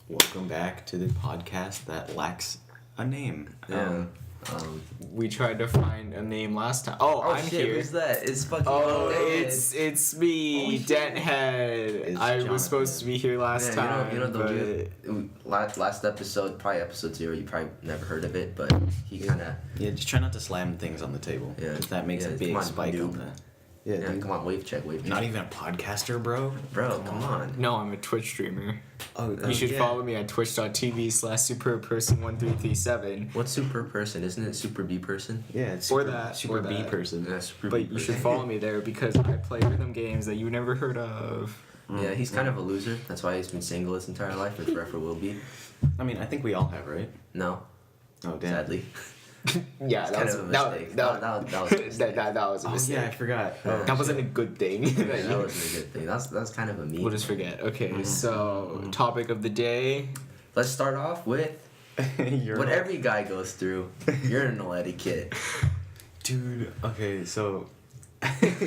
Welcome back to the podcast that lacks a name. Yeah. We tried to find a name last time. Oh, I'm shit, here. who's that? It's fucking. It's me, Denthead. It's I Jonathan. was supposed to be here last time. You know but last episode, probably episode 0. You probably never heard of it, but he kind of. Yeah, just try not to slam things on the table. Yeah. 'Cause that makes a Yeah, big come on, spike noob. on that. Yeah, come on, wave check. Not even a podcaster, bro. Bro, come on. no, I'm a Twitch streamer. Oh, You should yeah. follow me at twitch.tv/superperson1337. What's super person? Isn't it super B person? Yeah, it's Or super, that, super or B that. person. Yeah, super But B you should person. follow me there because I play rhythm games that you never heard of. Yeah, he's kind of a loser. That's why he's been single his entire life and forever will be. I mean, I think we all have, right? No, Oh, damn. sadly. Yeah, It's that kind was of a that, mistake. that, That was a mistake. that was a Oh, mistake. yeah, I forgot. Oh, That wasn't a good thing. Yeah, that wasn't a good thing. That's kind of a meme. We'll just forget. Okay, so topic of the day. Let's start off with You're what every guy goes through. Urinal etiquette. Dude, okay, so...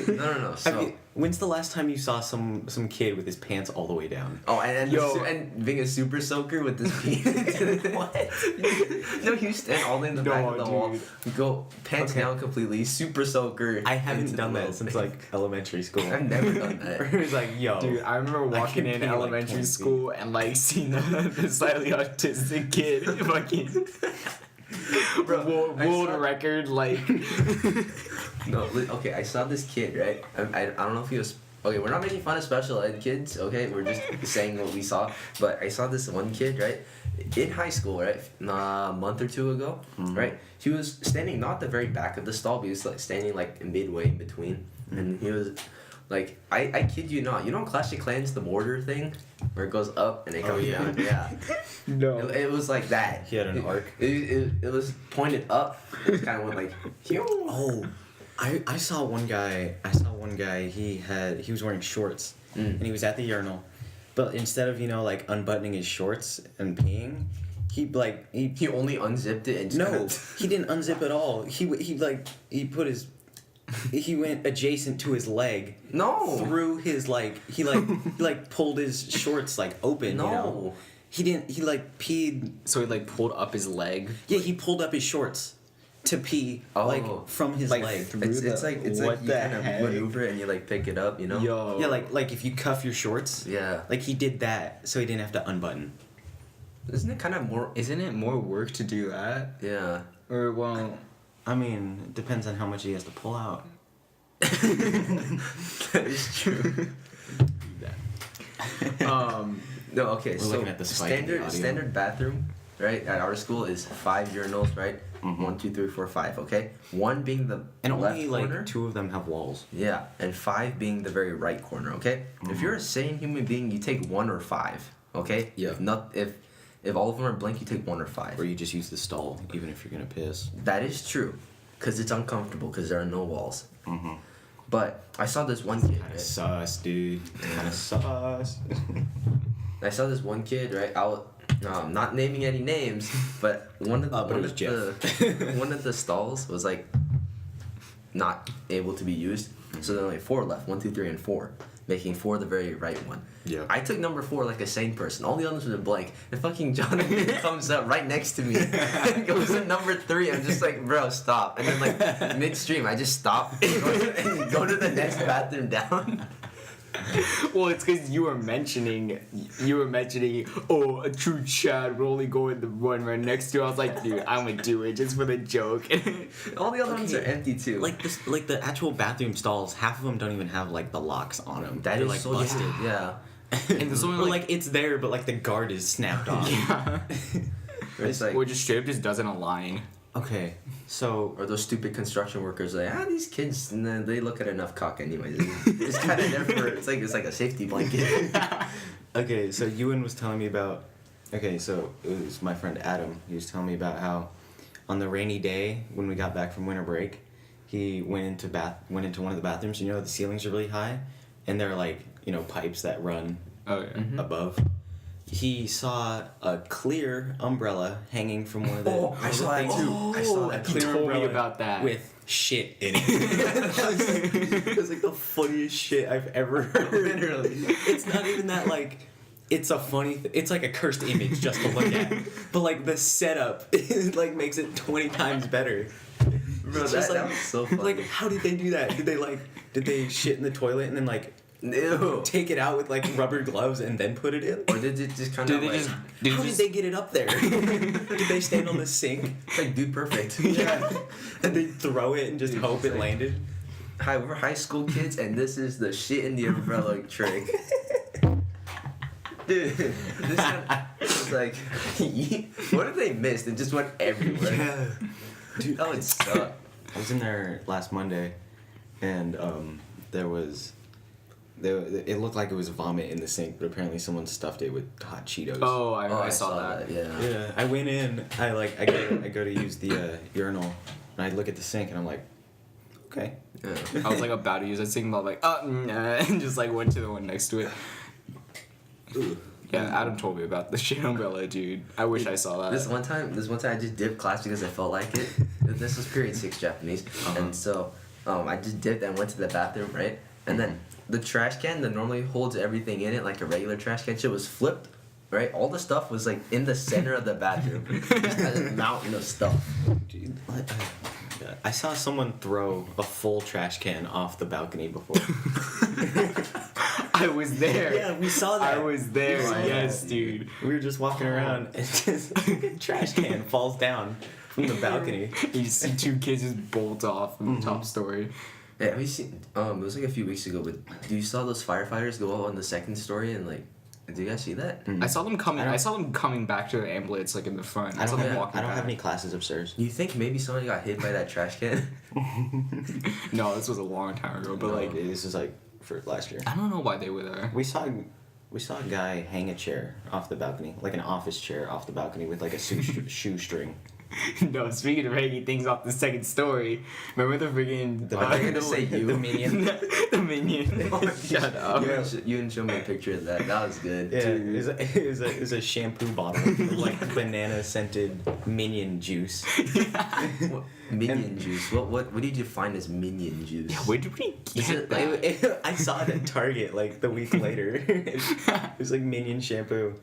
No. So, when's the last time you saw some kid with his pants all the way down? oh, and Yo. and being a super soaker with this penis. What? No, you stand all in the back of the wall. dude. You go pants Okay. down completely. Super soaker. I haven't into done the that low. since, like, elementary school. I've never done that. It was like, yo... Dude, I remember walking can in pee, like, elementary 20 school and like seeing the slightly autistic kid fucking Bro, I world saw- record like. No, okay, I saw this kid, right? I don't know if he was... Okay, we're not making fun of special ed kids, okay? We're just saying what we saw. But I saw this one kid, right? In high school, right? A month or two ago, right? He was standing not at the very back of the stall, but he was like standing like midway in between. And he was like, I kid you not. You know Clash of Clans, the mortar thing? Where it goes up and it comes yeah. down? Yeah. No. It was like that. He had an arc. It was pointed up. It kind of went like, Oh, I saw one guy. He was wearing shorts, and he was at the urinal, but instead of like unbuttoning his shorts and peeing, he only unzipped it and just no, kinda- he didn't unzip at all. He put his he went adjacent to his leg. No. Through his he pulled his shorts open. No. You know? He didn't. He peed. So he like pulled up his leg. Yeah, he pulled up his shorts to pee from his Like, leg. through It's like what you the kind of heck? maneuver and you pick it up, you know? Yo. Yeah, like if you cuff your shorts. Yeah. Like he did that, so he didn't have to unbutton. Isn't it kind of more? Isn't it more work to do that? Yeah. Or well. I mean, it depends on how much he has to pull out. That is true. No, okay. We're so looking at the spike in the audio. standard bathroom, right? At our school is 5 urinals, right? 1, 2, 3, 4, 5. Okay. 1 being the And left only corner. 2 of them have walls. Yeah, and 5 being the very right corner. Okay. If you're a sane human being, you take 1 or 5. Okay. Yeah. If all of them are blank, you take 1 or 5. Or you just use the stall, even if you're gonna piss. That is true, because it's uncomfortable because there are no walls. Mm-hmm. But I saw this one kid. Kinda Right? sus, dude. Kinda sus. I saw this one kid. Right, not naming any names, but one of But it was Jeff. one of the stalls was not able to be used. So there were only 4 left. 1, 2, 3, and 4, making 4 the very right one. Yeah. I took number 4 like a sane person. All the others were blank. And fucking Jonny comes up right next to me and goes to number 3. I'm just like, bro, stop. And then midstream, I just stop and go to the next bathroom down. Well, it's because you were mentioning, oh, a true Chad would only go in the one right next to you. I was like, dude, I'm gonna do it just for the joke. All the other ones are empty too. The actual bathroom stalls, half of them don't even have the locks on them. That They're is so busted. Yeah. And there's only Or it's there, but the guard is snapped off. yeah. It's Or just straight up just doesn't align. Okay, so or those stupid construction workers these kids, and then they look at enough cock anyways. It's kind of there for it's like a safety blanket. okay, so Ewan was telling me about. Okay, so it was my friend Adam. He was telling me about how, on the rainy day when we got back from winter break, he went into one of the bathrooms. You know the ceilings are really high, and they're pipes that run Oh yeah. above. He saw a clear umbrella hanging from one of the. Oh, I saw that too. I saw that. A clear told me umbrella about that. with shit in it. It was the funniest shit I've ever heard. Literally. It's not even that it's a funny. It's like a cursed image just to look at. But like the setup, like makes it 20 times better. Bro, It's that, just that was so funny. Like, how did they do that? Did they shit in the toilet and then like Ew. take it out with like rubber gloves and then put it in? Or did it just kind Did of they like... just? How did they get it up there? Did they stand on the sink? It's like Dude Perfect. Yeah. And they throw it and just Dude, hope it's it like- landed? Hi, we're high school kids, and this is the shit in the umbrella trick. Dude, this one was like, what if they missed? It just went everywhere. Yeah. Dude, that would suck. I was in there last Monday, and it looked like it was vomit in the sink, but apparently someone stuffed it with hot Cheetos. Oh, I saw that. Yeah. Yeah, I went in. I go to use the urinal, and I look at the sink, and I'm like, okay. Yeah. I was like about to use that thing, but I'm like, nah, and just like went to the one next to it. Yeah, Adam told me about the shit umbrella, dude. I wish I saw that. This one time I just dipped class because I felt like it. This was period 6 Japanese, and so I just dipped and went to the bathroom, right? And then the trash can that normally holds everything in it, like a regular trash can, shit was flipped, right? All the stuff was like in the center of the bathroom, just had a mountain of stuff. Dude, what? I saw someone throw a full trash can off the balcony before. I was there. Yeah, we saw that. I was there. We saw Yes, that. dude. We were just walking around, and just a trash can falls down from the balcony. You see 2 kids just bolt off from the top story. Yeah, have you seen? It was like a few weeks ago, but do you saw those firefighters go out on the 2nd story and like? Did you guys see that? I saw them coming. I don't- I saw them coming back to the ambulance, like in the front. I saw don't them have. walking I don't have back. any classes upstairs. You think maybe somebody got hit by that trash can? No, this was a long time ago. But like, This is like for last year. I don't know why they were there. We saw a guy hang a chair off the balcony, like an office chair off the balcony with like a shoestring. No, speaking of hanging things off the 2nd story, remember the friggin' I thought you were gonna say you. The minion. the minion. Shut up. You didn't show me a picture of that. That was good. Yeah, it was a shampoo bottle with like banana scented minion juice. What, minion juice. What did you find as minion juice? Yeah, where did we Is get it that? I saw it at Target like the week later. It was like minion shampoo.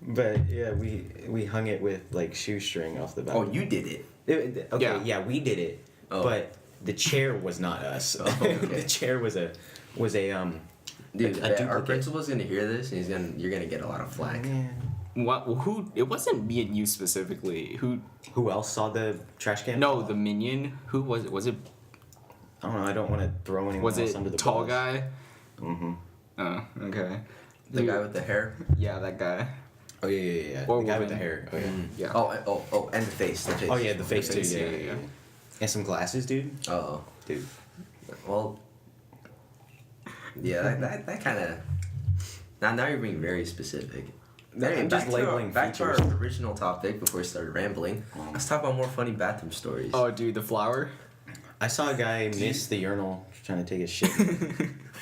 But yeah, we hung it with like shoestring off the Oh, balcony. you did it. Okay, Yeah. we did it. Oh. But the chair was not us. Oh, okay. The chair was a Dude, a our duplicate. principal's gonna hear this, and you're gonna get a lot of flack. What? Who? It wasn't me and you specifically. Who else saw the trash can? No, the minion. Who was it? Was it? I don't know. I don't want to throw anyone Was else it under the tall bus. guy? Mm-hmm. Oh, okay. The guy with the hair. Yeah, that guy. Oh yeah. Or the guy with woman. the hair. Oh yeah. Yeah. Oh, and the face. The face. Oh yeah, the face too. face, Yeah, yeah, yeah. yeah. And some glasses, dude. Oh, Dude. well. Yeah, that kind of. Now you're being very specific. I'm just labeling back to our features. original topic before we started rambling. Let's talk about more funny bathroom stories. Oh, dude, the flower. I saw a guy miss the urinal trying to take a shit.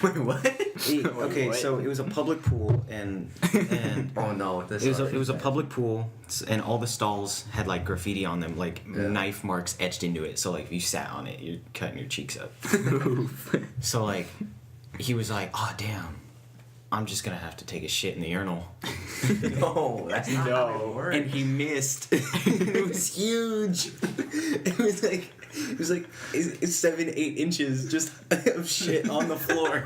Wait, what? Okay, what? so it was a public pool and Oh no, this it was a public pool and all the stalls had like graffiti on them, like Yeah. knife marks etched into it. So like if you sat on it, you're cutting your cheeks up. So like he was like, "Oh damn, I'm just gonna have to take a shit in the urinal," No, that's not how it No. works. and he missed. It was huge. It was like it's 7-8 inches just of shit on the floor.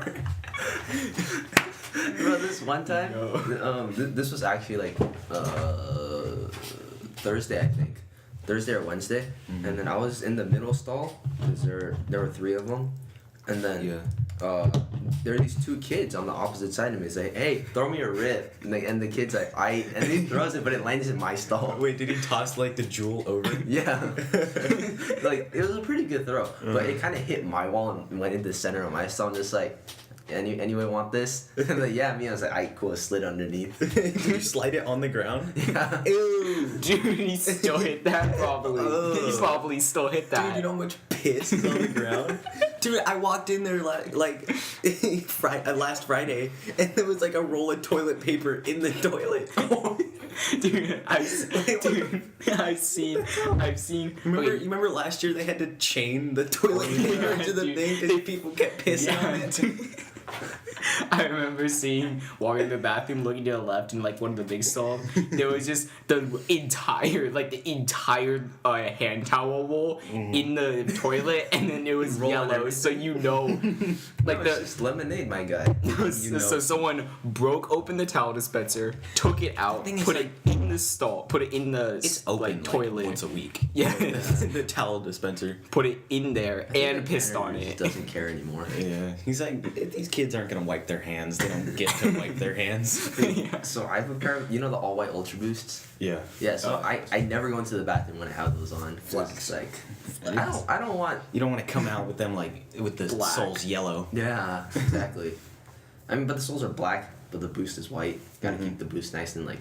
Bro, this one time, No. this was actually like Thursday, I think. Thursday or Wednesday, and then I was in the middle stall because there were 3 of them, and then there are these 2 kids on the opposite side of me. It's like, hey, throw me a rip, and the kid's like, and he throws it, but it lands in my stall. Wait, did he toss like the jewel over? Yeah, like it was a pretty good throw, but it kind of hit my wall and went into the center of my stall. I'm just like, anyone want this? And like, yeah, me. I was like, I cool, slid underneath. Did you slide it on the ground? Yeah. Ew. Dude, he still hit that probably. Ugh. He probably still hit that. Dude, you know how much piss is on the ground? Dude, I walked in there like last Friday, and there was like a roll of toilet paper in the toilet. Dude, I've seen. Remember, okay, you remember last year they had to chain the toilet paper yeah, to the dude. thing because people kept pissing on Yeah, it. dude. I remember walking in the bathroom, looking to the left in like one of the big stalls. There was just the entire hand towel roll in the toilet, and then it was Roll yellow. everything. So you know, like No, it's just lemonade, my guy. So someone broke open the towel dispenser, took it out, thing is, put it in the stall, put it in the It's open toilet. once a week. Yeah. The towel dispenser. Put it in there and pissed on Tanner it. just doesn't care anymore. Yeah. He's like, these kids aren't gonna wipe their hands. They don't get to wipe their hands. Yeah. So I have a pair of, you know, the all white Ultra Boosts. Yeah. Yeah. So Oh. I never go into the bathroom when I have those on. Flex. It's like I don't want. You don't want to come out with them like with the Black. soles yellow. Yeah. Exactly. I mean, but the soles are black, but the boost is white. Gotta keep the boost nice and like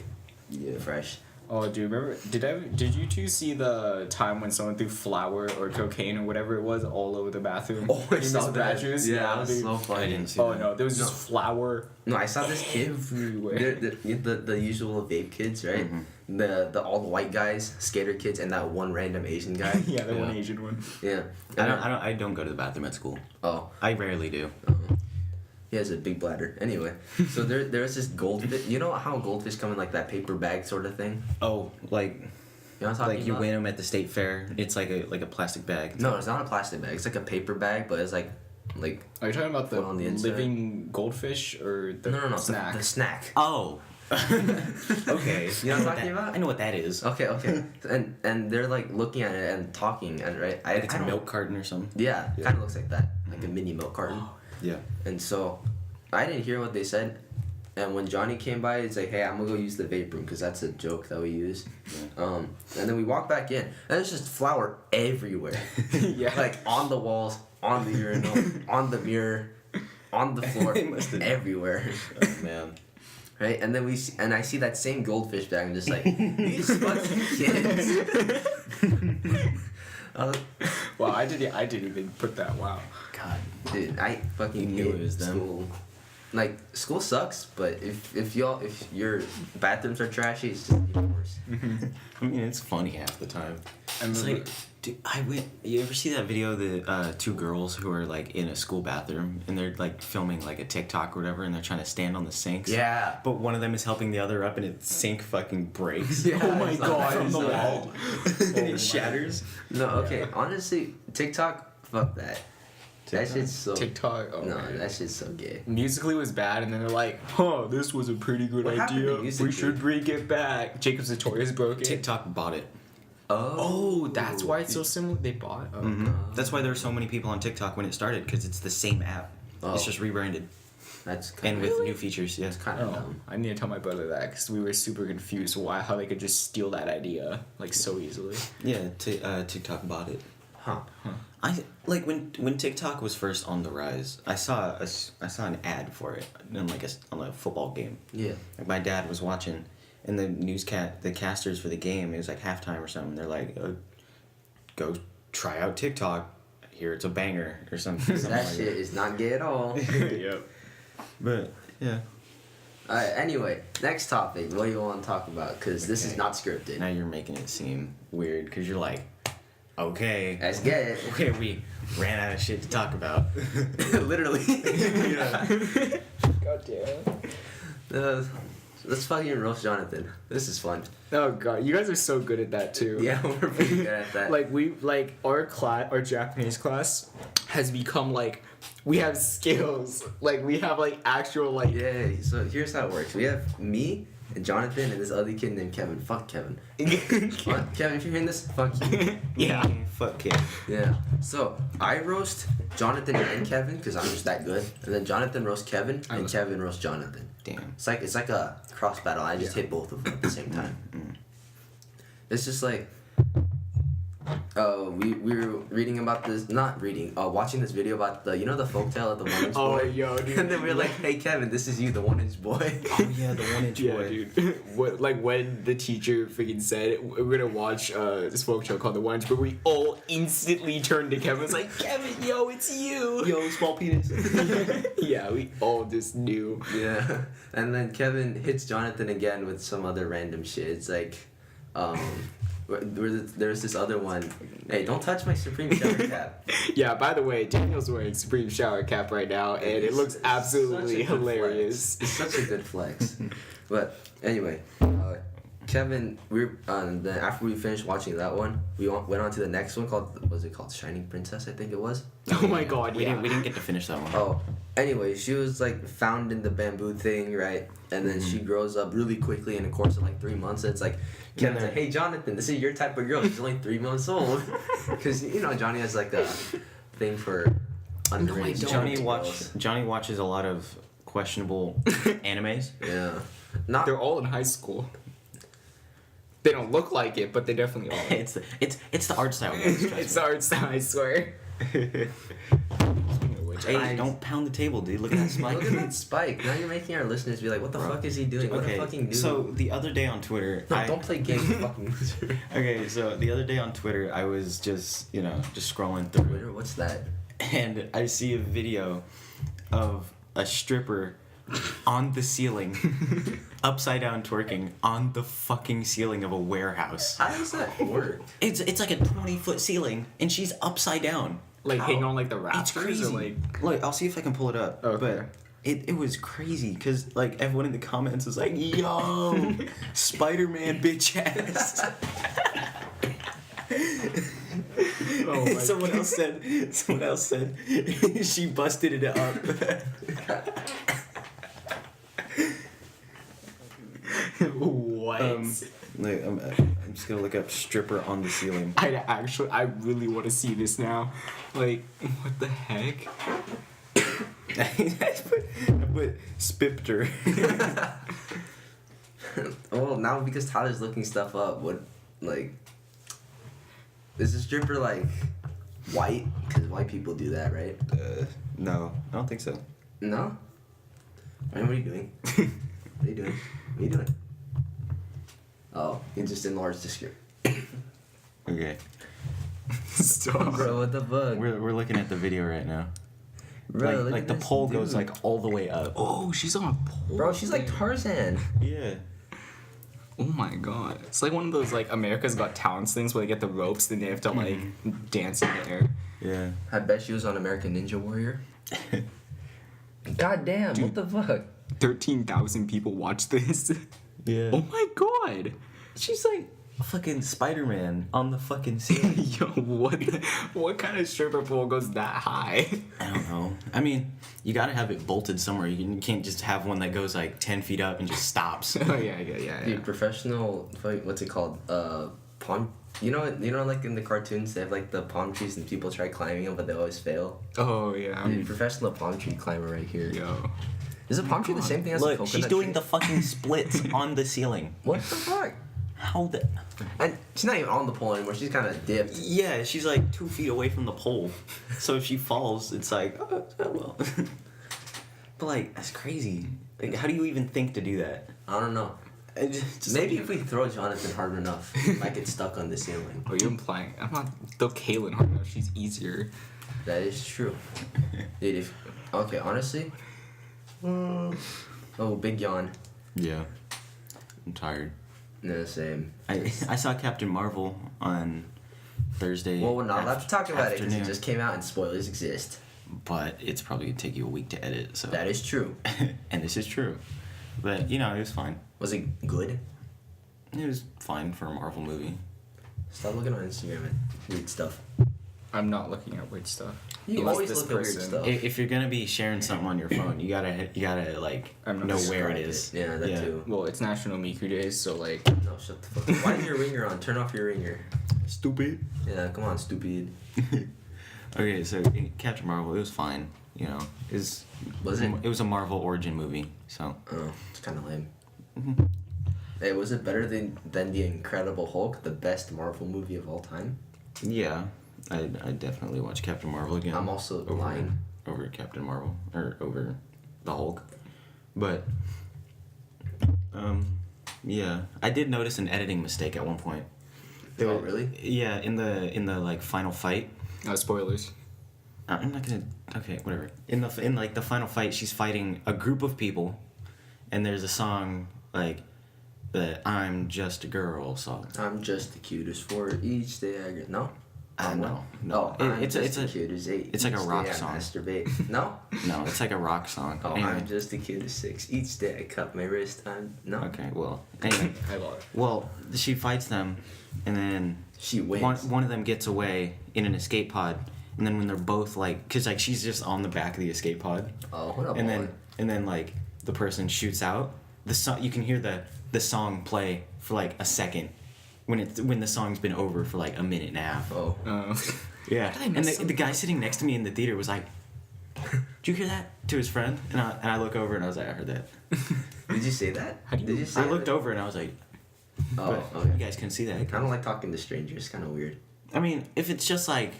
fresh. Oh, do you remember? Did you two see the time when someone threw flour or cocaine or whatever it was all over the bathroom? Oh, I In saw the that. bathrooms? Yeah, that was dude. so funny. I didn't see Oh that. no, there was just flour No, I saw this kid. everywhere. The usual vape kids, right? The all the white guys, skater kids, and that one random Asian guy. Yeah, the one Yeah. Asian one. Yeah. I don't go to the bathroom at school. Oh, I rarely do. he has a big bladder. Anyway, so there's this goldfish. You know how goldfish come in like that paper bag sort of thing? Oh, like You know what I'm talking like you about? win them at the state fair. It's like a plastic bag. No, it's not a plastic bag. It's like a paper bag, but it's like Are you talking about the Put on the inside. living goldfish or the no snack? The snack. Oh. Okay. You know what I'm I talking that- about? I know what that is. Okay. and they're like looking at it and talking and right. Like it's I a don't- milk carton or something. Yeah, kind of looks like that, like a mini milk carton. Yeah. And so, I didn't hear what they said. And when Jonny came by, it's like, hey, I'm gonna go use the vape room because that's a joke that we use. And then we walk back in, and there's just flour everywhere. Yeah. Like on the walls, on the urinal, on the mirror, on the floor, They must have- everywhere. Oh man. Right? And then I see that same goldfish bag. I'm just like, these fucking kids. Wow, I didn't even put that. Wow. God. Dude, I fucking You knew hate it was them. school. Like school sucks, but if your bathrooms are trashy, it's just even worse. I mean, it's funny half the time. I It's remember- like, dude, you ever see that video of the two girls who are like in a school bathroom and they're like filming like a TikTok or whatever and they're trying to stand on the sinks? Yeah. But one of them is helping the other up and its sink fucking breaks. Yeah, Oh my it's not God, from From the the wall. and Oh it my. shatters. No, okay. Honestly, TikTok, fuck that. That TikTok? shit's so. TikTok. Oh No, man. that shit's so gay. Musically was bad, and then they're like, "Huh, this was a pretty good What happened to idea. We Musical.ly? should bring it back." Jacob Sartorius broke it. TikTok bought it. Oh, that's why it's so similar. They bought. Oh, God. That's why there were so many people on TikTok when it started because it's the same app. Oh. It's just rebranded That's and kind with new features. Yeah. of Oh, dumb. I need to tell my brother that because we were super confused how they could just steal that idea like so easily. Yeah. TikTok bought it. Huh. I like when TikTok was first on the rise. I saw an ad for it in on a football game. Yeah. Like my dad was watching, and the casters for the game, it was like halftime or something. They're like, "Go try out TikTok. Here it's a banger or something." That shit is not gay at all. Yep. But yeah. Alright, anyway, next topic. What do you want to talk about? Because this is Okay. not scripted. Now you're making it seem weird because you're like, okay, Let's get it. okay, we ran out of shit to talk about. Literally. God damn. Let's fucking roast Jonathan. This is fun. Oh god, you guys are so good at that too. Yeah, we're pretty good at that. Like our Japanese class has become like we have skills. Like we have like actual like Yeah, so here's how it works. We have me and Jonathan and this other kid named Kevin. Fuck Kevin. Kevin, if you're hearing this, fuck you. yeah. Fuck it. Yeah. So I roast Jonathan and Kevin because I'm just that good, and then Jonathan roasts Kevin and was- Kevin roasts Jonathan. Damn. It's like a cross battle. I just Yeah. hit both of them at the same time. It's just like. We were reading about this, not reading, watching this video about the folktale of the 1-inch Oh boy. yo, dude. And then we were like, hey Kevin, this is you, the 1-inch boy. Oh yeah, the 1-inch Yeah, boy. dude. What like when the teacher freaking said we're gonna watch this folk show called The Ones, but we all instantly turned to Kevin. It's like Kevin, yo, it's you. Yo, small penis. Yeah, we all just knew. Yeah. And then Kevin hits Jonathan again with some other random shit. It's like, There's this other one. Hey, don't touch my Supreme shower cap. Yeah, by the way, Daniel's wearing Supreme shower cap right now, and it looks absolutely such a good hilarious. flex. It's such a good flex. But anyway, Kevin, then after we finished watching that one, we went on to the next one called, was it called Shining Princess? I think it was. Oh my god, We yeah. didn't get to finish that one. Oh, anyway, she was like found in the bamboo thing, right? And then she grows up really quickly in the course of like 3 months. And it's like, Kevin's like, hey Jonathan, this is your type of girl. She's only 3 months old. Because you know Johnny has like a thing for underage girls. Johnny watches a lot of questionable animes. Yeah, not They're all in high school. They don't look like it, but they definitely are. It's the art style. Guys, trust It's me. art style, I swear. Hey, don't pound the table, dude. Look at that spike. Look at that spike. Now you're making our listeners be like, what the Bro. fuck is he doing? What a fucking dude. So the other day on Twitter, No, don't play games, you fucking loser. Okay, so the other day on Twitter, I was just scrolling through, Twitter, what's that? and I see a video of a stripper on the ceiling, upside down twerking on the fucking ceiling of a warehouse. How does that work? It's like a 20-foot ceiling, and she's upside down. Like How? hang on like the It's rafters crazy. or like Look, I'll see if I can pull it up. Okay. But it was crazy because like everyone in the comments was like, "Yo, Spider-Man bitch ass." Oh my Someone else said she busted it up. what? Like, I'm just gonna look up stripper on the ceiling. I really want to see this now. Like, what the heck? I put Spipter. Well, now because Tyler's looking stuff up, what, like, is the stripper, like, white? Because white people do that, right? No, I don't think so. No? I mean, what are you doing? What are you doing? What are you doing? Oh, you just enlarged the script. Okay, Stop. Bro, what the fuck? we're looking at the video right now. Bro, look like at the this pole goes dude. like all the way up. Oh, she's on a pole. Bro, she's like Tarzan. Yeah. Oh my god. It's like one of those like America's Got Talents things where they get the ropes and they have to like dance in the air. Yeah. I bet she was on American Ninja Warrior. God damn, what the fuck? 13,000 people watch this. Yeah. Oh my god. She's like fucking Spider-Man on the fucking ceiling. Yo, what kind of stripper pole goes that high? I don't know. I mean, you gotta have it bolted somewhere. You can't just have one that goes like 10 feet up and just stops. Oh yeah. Dude, professional, what's it called? Palm. You know, like in the cartoons, they have like the palm trees and people try climbing them, but they always fail. Oh yeah. Dude, professional palm tree climber right here. Yo. Is a palm tree the same thing as a Look, coconut she's doing tree? the fucking splits on the ceiling. What the fuck? How the... And she's not even on the pole anymore. She's kind of dipped. Yeah, she's like 2 feet away from the pole. So if she falls, it's like, oh well. But like, that's crazy. Like, how do you even think to do that? I don't know. Maybe if we throw Jonathan hard enough, he might get stuck on the ceiling. Oh, you're implying. I'm not. Throw Kaylin hard enough. She's easier. That is true. Dude, okay, honestly. Oh, big yawn. Yeah. I'm tired. No, same. I saw Captain Marvel on Thursday. Well, we're not allowed to talk about it because it afternoon. just came out and spoilers exist. But it's probably gonna take you a week to edit, so. That is true. And this is true. But, you know, it was fine. Was it good? It was fine for a Marvel movie. Stop looking on Instagram and read stuff. I'm not looking at weird stuff. You Unless always this look at weird person- stuff. If you're gonna be sharing something on your phone, you gotta like I'm not know where it Describe is. Yeah, that too. Well, it's National Miku Day, so like. No, shut the fuck up. Why is your ringer on? Turn off your ringer. Stupid. Yeah, come on, stupid. Okay, so Captain Marvel, it was fine. You know, Was it? It was a Marvel origin movie, so. Oh, it's kind of lame. Mm-hmm. Hey, was it better than The Incredible Hulk, the best Marvel movie of all time? Yeah, I definitely watch Captain Marvel again. I'm also lying. Over Captain Marvel or over the Hulk, but yeah, I did notice an editing mistake at one point. Oh, really? Yeah, in the like final fight. Spoilers. I'm not gonna. Okay, whatever. In the final fight, she's fighting a group of people, and there's a song like the "I'm Just a Girl" song. I'm just the cutest for each day I get. No? No. Oh, It's the cutest 8. it's like a each rock day I song. masturbate. No? No, it's like a rock song. Oh, Anyway. I'm just the cutest 6. Each day I cut my wrist. No? Okay, well, anyway. I love it. Well, she fights them, and then She wins. one of them gets away in an escape pod, and then when they're both like, cause like she's just on the back of the escape pod, Oh, what up, and boy? then like the person shoots out. The song, you can hear the song play for like a second, when the song's been over for like a minute and a half. Oh. Yeah, Did I and miss the guy sitting next to me in the theater was like, "Did you hear that?" to his friend, and I look over and I was like, "I heard that." Did you say that? How do you- Did you say I looked that? over and I was like, Oh, but okay. you guys couldn't see that. I don't like talking to strangers. Kind of weird. I mean, if it's just like,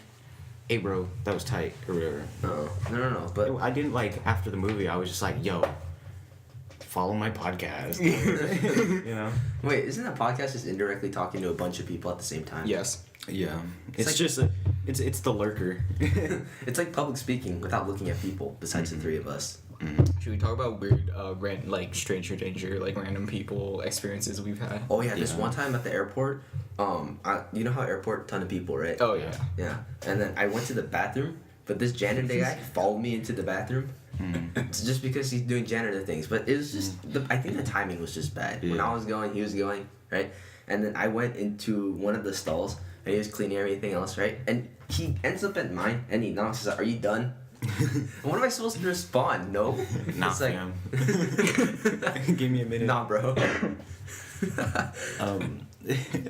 "Hey, bro, that was tight," or whatever. Oh, no. But I didn't like after the movie. I was just like, "Yo, follow my podcast." You know? wait, isn't that podcast just indirectly talking to a bunch of people at the same time? Yes. Yeah. It's like- just it's the lurker. It's like public speaking without looking at people. Besides the 3 of us. Should we talk about weird, like stranger danger, like random people experiences we've had? Oh yeah, this Yeah. one time at the airport. You know how airport ton of people, right? Oh yeah. Yeah, and then I went to the bathroom, but this janitor guy followed me into the bathroom. It's just because he's doing janitor things, but it was just I think the timing was just bad. When Yeah. I was going, he was going, right? And then I went into one of the stalls and he was cleaning everything else, right? And he ends up at mine and he knocks. He's like, "Are you done?" And what am I supposed to respond? No. Nah, It's like, fam. Give me a minute. nah, bro.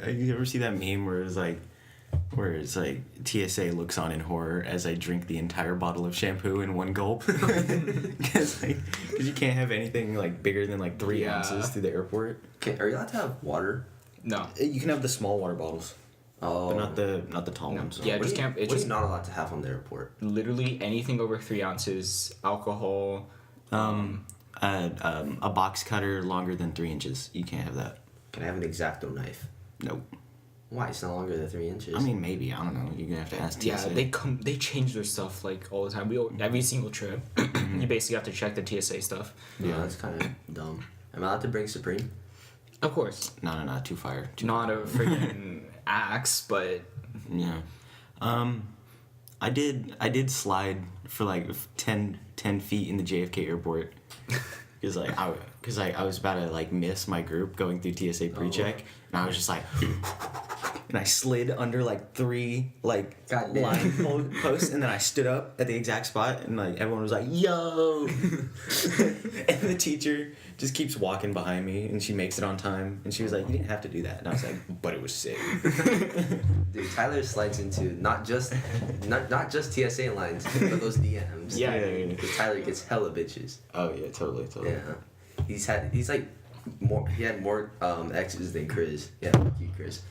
You ever see that meme where it's like TSA looks on in horror as I drink the entire bottle of shampoo in one gulp? Because you can't have anything like bigger than like 3 Yeah. ounces through the airport. Okay, are you allowed to have water? No. You can have the small water bottles, Oh. but not the tall ones. Yeah, What just are you- can't. It's what are just you not allowed to have on the airport? literally anything over 3 ounces. Alcohol. A box cutter longer than 3 inches. You can't have that. Can I have an X-Acto knife? Nope. Why? It's no longer than 3 inches. I mean, maybe. I don't know. You're gonna have to ask TSA. Yeah, they change their stuff like all the time. Every single trip, you basically have to check the TSA stuff. yeah, that's kind of dumb. Am I allowed to bring Supreme? Of course, No, too fire. not a freaking axe, but Yeah. I did slide for like 10 feet in the JFK airport because I was about to like miss my group going through TSA pre-check, and I was just like and I slid under like 3 like God damn. line posts, and then I stood up at the exact spot, and like everyone was like, "Yo!" And the teacher just keeps walking behind me, and she makes it on time, and she was like, "You didn't have to do that," and I was like, "But it was sick." Dude, Tyler slides into not just TSA lines, but those DMs. Yeah. Because Tyler gets hella bitches. Oh yeah, totally. Yeah. He had more exes than Chris. Yeah, fuck you, Chris.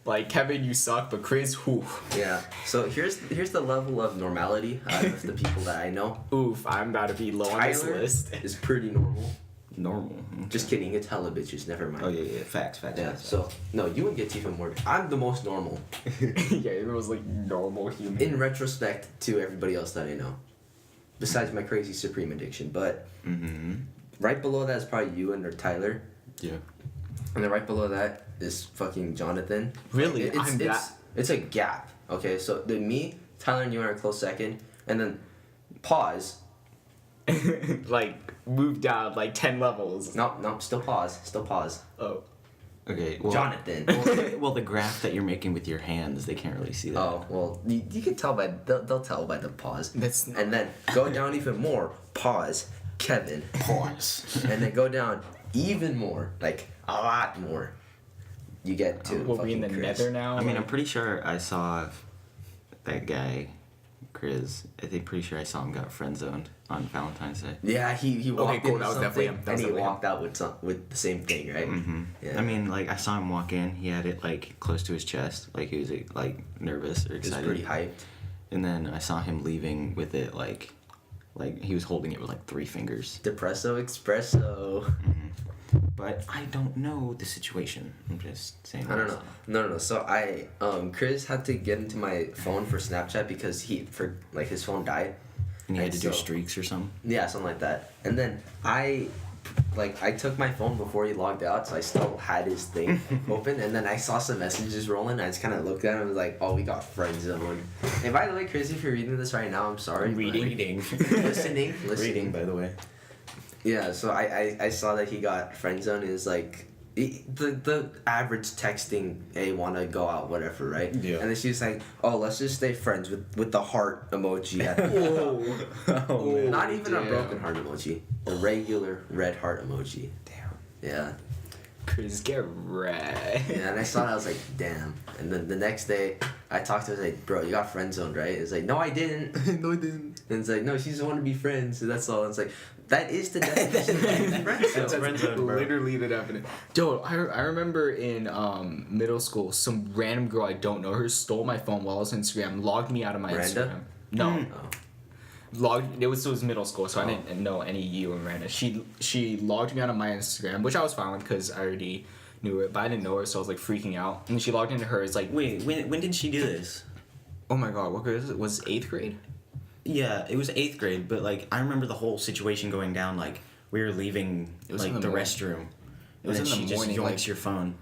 like Kevin, you suck, but Chris, whew. Yeah. So here's the level of normality out of the people that I know. Oof, I'm about to be low on this Tyler list. is pretty normal. Normal. Just kidding, it's hella bitches. Never mind. Oh yeah. Facts. Yeah. So no, you would get even more. I'm the most normal Yeah, it was like normal human. in retrospect to everybody else that I know, besides my crazy Supreme addiction. But right below that is probably you and or Tyler, Yeah. and then right below that is fucking Jonathan. Really? It's a gap. Okay, so me, Tyler, and you are a close second, and then pause. like moved down like 10 levels. No, still pause. Oh. Okay. Well, Jonathan. well, the graph that you're making with your hands, they can't really see that. Oh well, you can tell they'll tell by the pause. That's And then go down even more. Pause. Kevin. Pause. And then go down even more, like a lot more. You get to We'll be in the fucking Chris. nether now. I mean, I'm pretty sure I saw that guy, Chris. Pretty sure I saw him got friend zoned on Valentine's Day. Yeah, he walked cool, into that was definitely him. something, That was and he definitely walked out with the same thing, right? Mm-hmm. Yeah. I mean, like I saw him walk in. He had it like close to his chest, like he was like nervous or He was excited. pretty hyped. And then I saw him leaving with it like he was holding it with like 3 fingers. Depresso espresso. But I don't know the situation. I'm just saying. I don't know. No. So Chris had to get into my phone for Snapchat because his phone died. And you had And to do so- streaks or something. Yeah, something like that. And then I like I took my phone before he logged out, so I still had his thing open, and then I saw some messages rolling. And I just kind of looked at him and was like, "Oh, we got friend zone." And by the way, Chris, if you're reading this right now, I'm sorry. but- Reading. listening. Reading, by the way. Yeah, so I saw that he got friend zone is like the average texting, hey, wanna go out, whatever, right? Yeah. And then she was like, oh, let's just stay friends with the heart emoji at the Whoa. Oh, man. Not even a Damn. broken heart emoji. The regular red heart emoji. Damn. Yeah. Chris, get right. Yeah, and I saw that, I was like, damn. And then the next day, I talked to her, I was like, bro, you got friend zoned, right? It's like, no, I didn't. No, I didn't. And it's like, no, she just wanted to be friends, so that's all. And it's like, that is the definition of friend zone. That's friend zone, bro. Literally the definition. Dude, I remember in middle school, some random girl I don't know her stole my phone while I was on Instagram, logged me out of my Miranda? Instagram. No. Oh. It was middle school, so I didn't know any you and Miranda. She logged me out of my Instagram, which I was fine with because I already knew it, but I didn't know her, so I was like freaking out. And then she logged into hers, like, Wait, when did she do this? oh my god, what grade is it? Was it 8th grade? Yeah, it was 8th grade, but like I remember the whole situation going down. Like we were leaving It was like in the the morning. restroom, It was and in then the she morning, just yoinks like- your phone.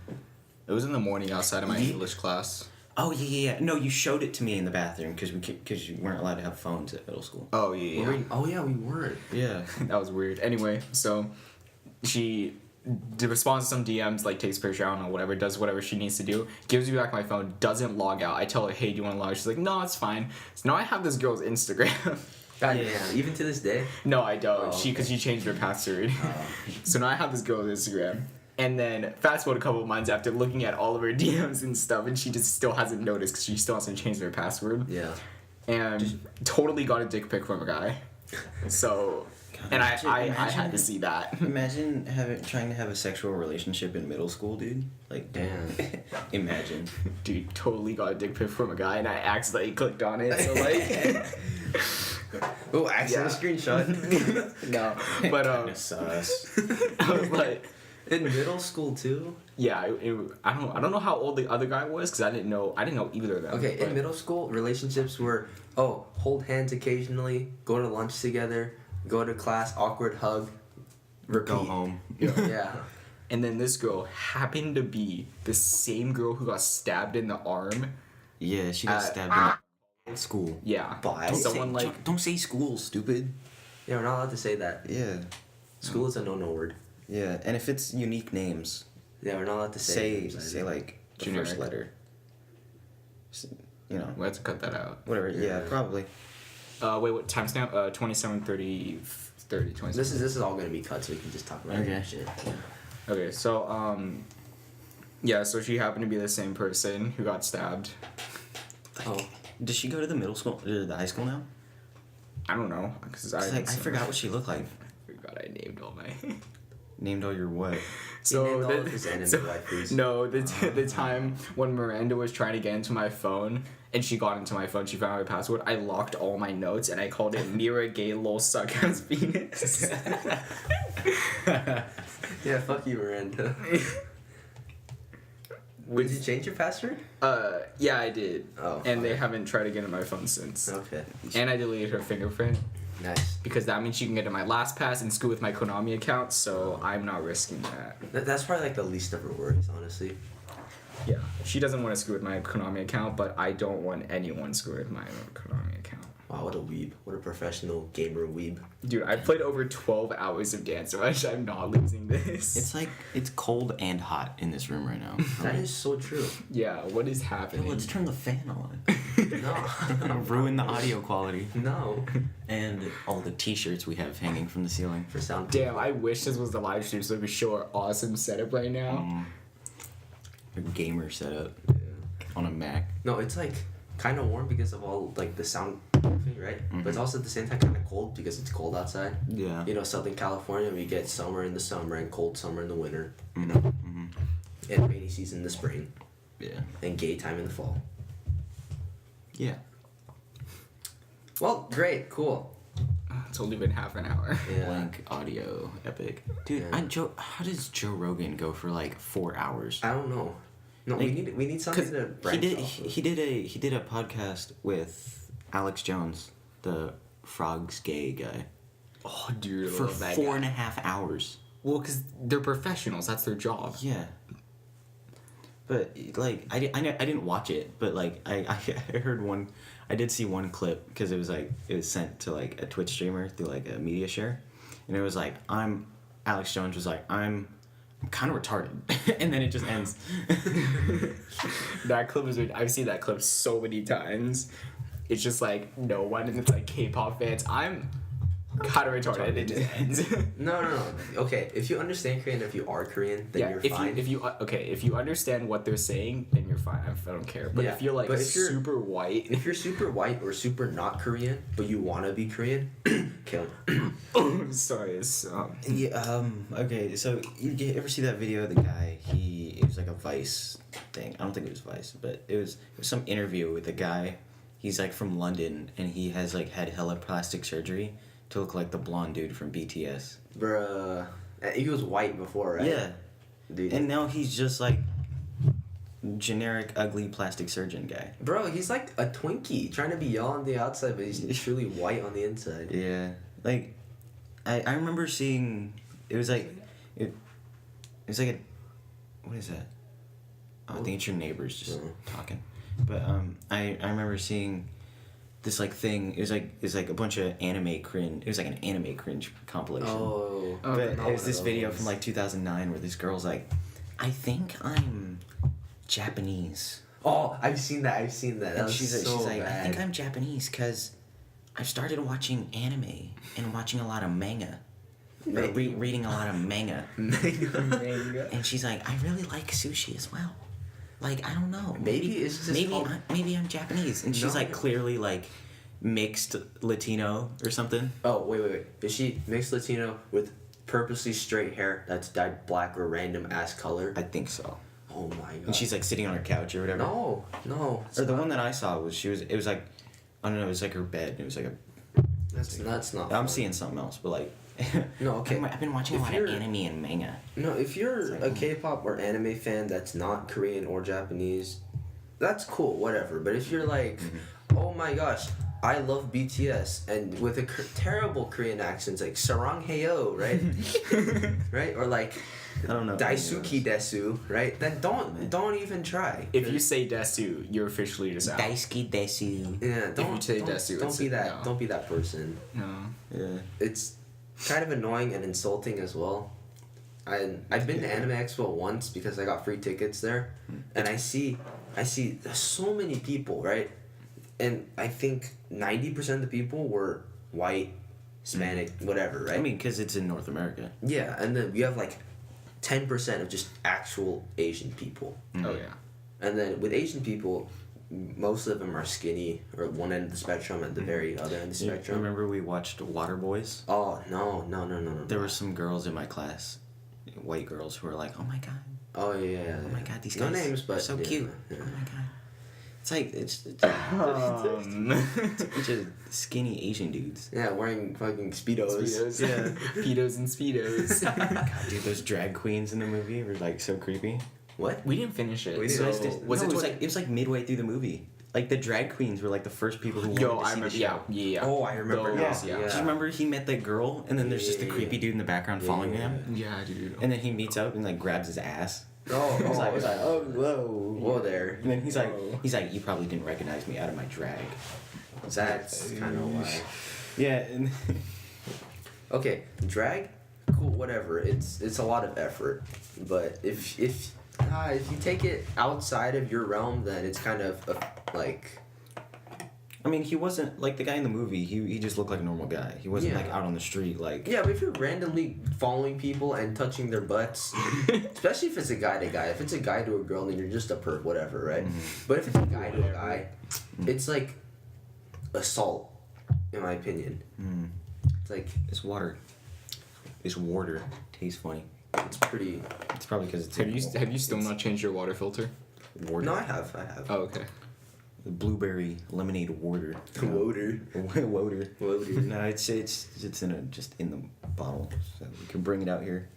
It was in the morning outside of my Ye- English class. Oh yeah. No, you showed it to me in the bathroom because you weren't allowed to have phones at middle school. Oh yeah, yeah. Oh, yeah, we weren't. Yeah. That was weird. Anyway, so she responds to some DMs, like takes a picture, I don't know, whatever, does whatever she needs to do, gives me back my phone, doesn't log out. I tell her, hey, do you want to log? She's like, no, it's fine. So now I have this girl's Instagram. God Yeah. damn. Even to this day. No, I don't. Oh, Because she changed her password. So now I have this girl's Instagram. And then fast forward a couple of months after looking at all of her DMs and stuff, and she just still hasn't noticed because she still hasn't changed her password. Yeah. And totally got a dick pic from a guy. So, and I had to see that. Imagine trying to have a sexual relationship in middle school, dude. Like, Damn. imagine. Dude, totally got a dick pic from a guy, and I accidentally clicked on it. So like, Oh, accident screenshot. no, but Kinda sus. I was like, In middle school too. yeah, I don't know how old the other guy was because I didn't know either of them. Okay, but- in middle school, relationships were hold hands occasionally, go to lunch together, go to class, awkward hug, Go repeat. home. Yeah. And then this girl happened to be the same girl who got stabbed in the arm. Yeah, she got stabbed in school. Yeah, By someone like Don't say school, stupid. Yeah, we're not allowed to say that. Yeah. School is a no word. Yeah, and if it's unique names, Yeah, we're not allowed to say names either. say like the Generic. first letter. You know, we have to cut that out. whatever. Yeah, Yeah. probably. Wait, what timestamp? 27, 30, 30, 27. This is all gonna be cut, so we can just talk about Okay. it. Shit. Okay, so yeah, so she happened to be the same person who got stabbed. Oh, Does she go to the middle school or the high school now? I don't know because I 'Cause, like, I forgot what she looked like. I forgot I named all my. Named all your what? So named all the- of his enemy so- wifeys. no, the time when Miranda was trying to get into my phone and she got into my phone, she found my password. I locked all my notes and I called it Mira Gay Lol Suck Ass Penis. Yeah, fuck you, Miranda. Did you change your password? Yeah, I did. Oh, and they fine. haven't tried to get in my phone since. Okay. And I deleted her fingerprint Nice. because that means she can get in my LastPass and screw with my Konami account. So I'm not risking that. That's probably like the least of her worries, honestly. Yeah, she doesn't want to screw with my Konami account, but I don't want anyone screwing with my Konami account. Wow, what a weeb. What a professional gamer weeb. Dude, I played over 12 hours of Dance Rush. I'm not losing this. It's like it's cold and hot in this room right now. That is so true. Yeah, what is Yo, happening? let's turn the fan on. No. Ruin the audio quality No. and all the T-shirts we have hanging from the ceiling. For sound. Damn, I wish this was the live stream so we could show our awesome setup right now. A gamer setup Yeah. on a Mac. No, it's like kind of warm because of all like the sound thing, right? But it's also at the same time kind of cold because it's cold outside. Yeah. You know, Southern California, we get summer in the summer and cold summer in the winter, Mm-hmm. and rainy season in the spring, Yeah. and gay time in the fall. Yeah. Well, great, cool. It's only been half an hour. Yeah. Blank audio epic. Dude, Yeah. how does Joe Rogan go for like 4 hours? I don't know. No, Like, we need something to branch off of. he did a podcast with Alex Jones, the Frogs gay guy, Oh, dude, I for love that 4.5 hours. Well, because they're professionals. That's their job. Yeah. But like I didn't watch it, but like I heard one, I did see one clip because it was sent to like a Twitch streamer through like a media share, and it was like Alex Jones was like I'm kind of retarded, and then it just ends. That clip is. I've seen that clip so many times. It's just like no one, and it's like K-pop fans. I'm kind of retarded, and it just ends. No. Okay, if you understand Korean, if you are Korean, then you're fine. If you understand what they're saying, then you're fine. I don't care. But Yeah, if you're like but if you're- super white, If you're super white or super not Korean, but you want to be Korean, kill him. sorry, it's Yeah. Okay. So you ever see that video of the guy? It was like a Vice thing. I don't think it was Vice, but it was some interview with a guy. He's like from London, and he has like had hella plastic surgery to look like the blonde dude from BTS. Bruh. He was white before, right? Yeah. Dude. And now he's just like generic ugly plastic surgeon guy. Bro, he's like a Twinkie, trying to be yellow on the outside, but he's truly white on the inside. Yeah. Like I remember seeing it was like a what is that? Oh, I think it's your neighbors just talking. But I remember seeing this like thing. It was like a bunch of anime cringe. It was like an anime cringe compilation. Oh. But it not was this one of video those. from like 2009 where this girl's like, I think I'm Japanese. Oh, I've seen that. That And was she's so like, I bad. think I'm Japanese because I've started watching anime and watching a lot of manga. Or reading a lot of manga. And she's like, I really like sushi as well. Like, I don't know. Maybe it's just called- maybe I'm Japanese. And she's No. like clearly like mixed Latino or something. Oh, wait. Is she mixed Latino with purposely straight hair that's dyed black or random ass color? I think so. Oh my god. And she's like sitting on her couch or whatever. No. Or the one that I saw was it was like, I don't know, it was like her bed. It was like That's not. I'm fun. seeing something else, but like. No, okay. I've been watching a If lot of you're- anime and manga. No, if you're It's like, a K-pop or anime fan that's not Korean or Japanese, that's cool, whatever. But if you're like, oh my gosh, I love BTS, and with a terrible Korean accents like Sarang Heyo, right? Right? Or like I don't know. Daisuki Desu, right? Then don't even try. if you say Desu, you're officially just out. Daisuke Desu. Yeah, don't you say don't, Desu, don't it's be a- that no. don't be that person. No. Yeah. It's kind of annoying and insulting as well. I've been to Anime Expo once because I got free tickets there, and I see there's so many people, right? And I think 90% of the people were white, Hispanic, whatever, right? I mean, because it's in North America. yeah, and then we have like 10% of just actual Asian people, Oh yeah. and then with Asian people, most of them are skinny or at one end of the spectrum and the very other end of the You spectrum. remember we watched Water Boys? Oh no. There were some girls in my class, white girls, who were like, "Oh my god, Oh yeah. oh my god, these No guys names, are but so yeah, cute. yeah. Oh my god." It's like it's a bunch of skinny Asian dudes. Yeah, wearing fucking speedos. Speedos. Yeah. Pedos and speedos. God, dude, those drag queens in the movie were like so creepy. What? We didn't finish it. We didn't. so So, It was it was like midway through the movie. Like the drag queens were like the first people who wanted Yo, to I see remember. the Yeah, show. yeah. Oh, I remember now. Those, Do yeah. you remember he met that girl and then there's just the Yeah. creepy dude in the background following Yeah. him? Yeah, dude. And then he meets up and like grabs his ass. Oh, He's like, oh, whoa. whoa there. And then he's like, you probably didn't recognize me out of my drag. That's kind of why. Yeah. And Okay, drag, cool, whatever. It's a lot of effort, but if you take it outside of your realm, then it's kind of like. I mean, he wasn't like the guy in the movie. He just looked like a normal guy. He wasn't Yeah. like out on the street like. Yeah, but if you're randomly following people and touching their butts, especially if it's a guy to guy, if it's a guy to a girl, then you're just a perv, whatever, right? But if it's a guy to a guy, it's like assault, in my opinion. Mm. It's like It's water. It's water. Tastes funny. it's pretty. It's probably because it's Have you still not changed your water filter? water. No, I have. Oh, okay. Blueberry lemonade water. Water. Water. Water. No, it's just in the bottle, so we can bring it out here.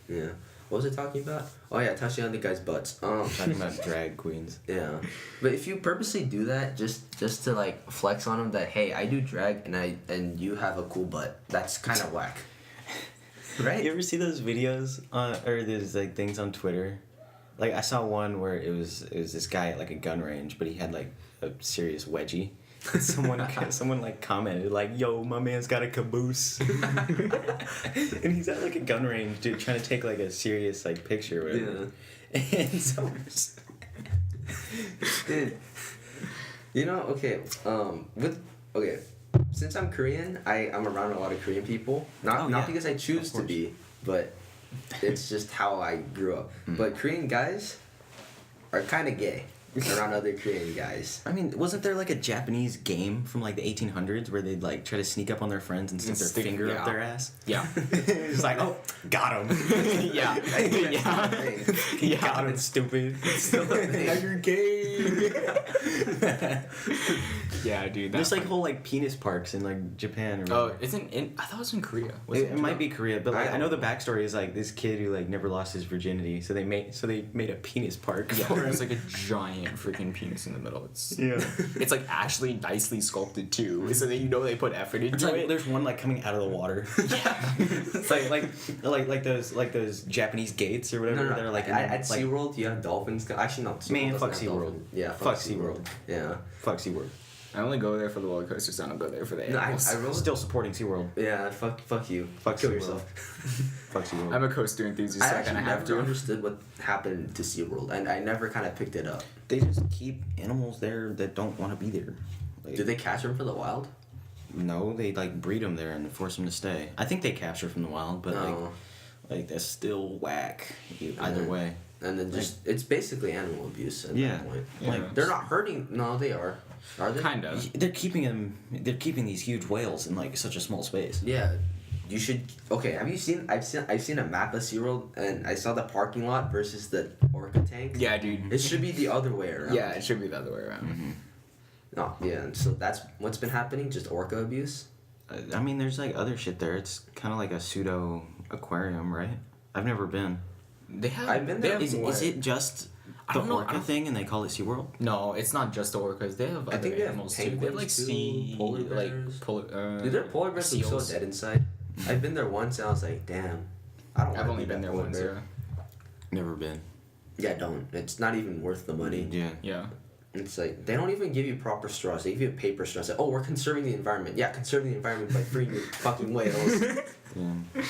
Yeah. What was I talking about? Oh yeah, touching on the guys' butts. Talking about drag queens. Yeah, but if you purposely do that just to like flex on them that hey I do drag and you have a cool butt, that's kind of whack. Right? You ever see those videos or there's like things on Twitter? Like I saw one where it was this guy at like a gun range, but he had like a serious wedgie. And someone like commented like, "Yo, my man's got a caboose," and he's at like a gun range, dude, trying to take like a serious like picture or whatever. Yeah. And so, Dude, okay, okay, since I'm Korean, I'm around a lot of Korean people. Not because I choose to be, but it's just how I grew up. But Korean guys are kind of gay around other Korean guys. I mean, wasn't there like a Japanese game from like the 1800s where they'd like try to sneak up on their friends and stick their finger up their ass? Yeah. It's like, oh, got him. Yeah. Yeah. Got him, stupid. Now you're gay. Yeah, dude. There's like whole like penis parks in like Japan. Or Oh, isn't in? I thought it was in Korea. It might be Korea, but like I know the backstory is like this kid who like never lost his virginity, so they made a penis park. Yeah, for him. there's like a giant freaking penis in the middle. It's Yeah. like actually nicely sculpted too, so that they put effort into It's like it. there's one like coming out of the water. Yeah. It's like those Japanese gates or whatever. No. They're like At SeaWorld, you have dolphins. Actually, no. SeaWorld Man, doesn't fuck have SeaWorld. dolphins. Yeah, Fuck SeaWorld. Yeah. Fuck SeaWorld. I only go there for the roller coasters. I don't go there for the No, animals. I really. Still supporting SeaWorld. Yeah, fuck you. Fuck Kill SeaWorld. yourself. Fuck SeaWorld. I'm a coaster enthusiast, I so I actually kind of have never to. understood what happened to SeaWorld, and I never kind of picked it up. They just keep animals there that don't want to be there. Like, Do they catch them for the wild? No, they like breed them there and force them to stay. I think they capture from the wild, but No. like that's still whack. Either Yeah. way. And then just it's basically animal abuse at Yeah. that point. Yeah. Like they're not hurting. No, they are. Are they? Kind of. They're keeping them. They're keeping these huge whales in like such a small space. Yeah. You should. Okay. Have you seen? I've seen a map of SeaWorld, and I saw the parking lot versus the orca tank. Yeah, dude. It should be the other way around. Yeah, it should be the other way around. Mm-hmm. No. Yeah. And so that's what's been happening. Just orca abuse. I mean, there's like other shit there. It's kind of like a pseudo aquarium, right? I've never been. They have. I've been they there. have Is it just I the don't know, I orca don't- thing and they call it SeaWorld? No, it's not just the orcas. They have I other think they have animals too. They have like penguins, too, sea, polar bears. like polar. Dude, their polar bears look so seals. dead inside. I've been there once, and I was like, damn. I don't. I've wanna only be been that there polar once. bear. Yeah. Never been. Yeah, don't. It's not even worth the money. Yeah. Yeah. It's like they don't even give you proper straws. They give you a paper straw. It's like, oh, we're conserving the environment. Yeah, conserving the environment by freeing your fucking whales. Yeah.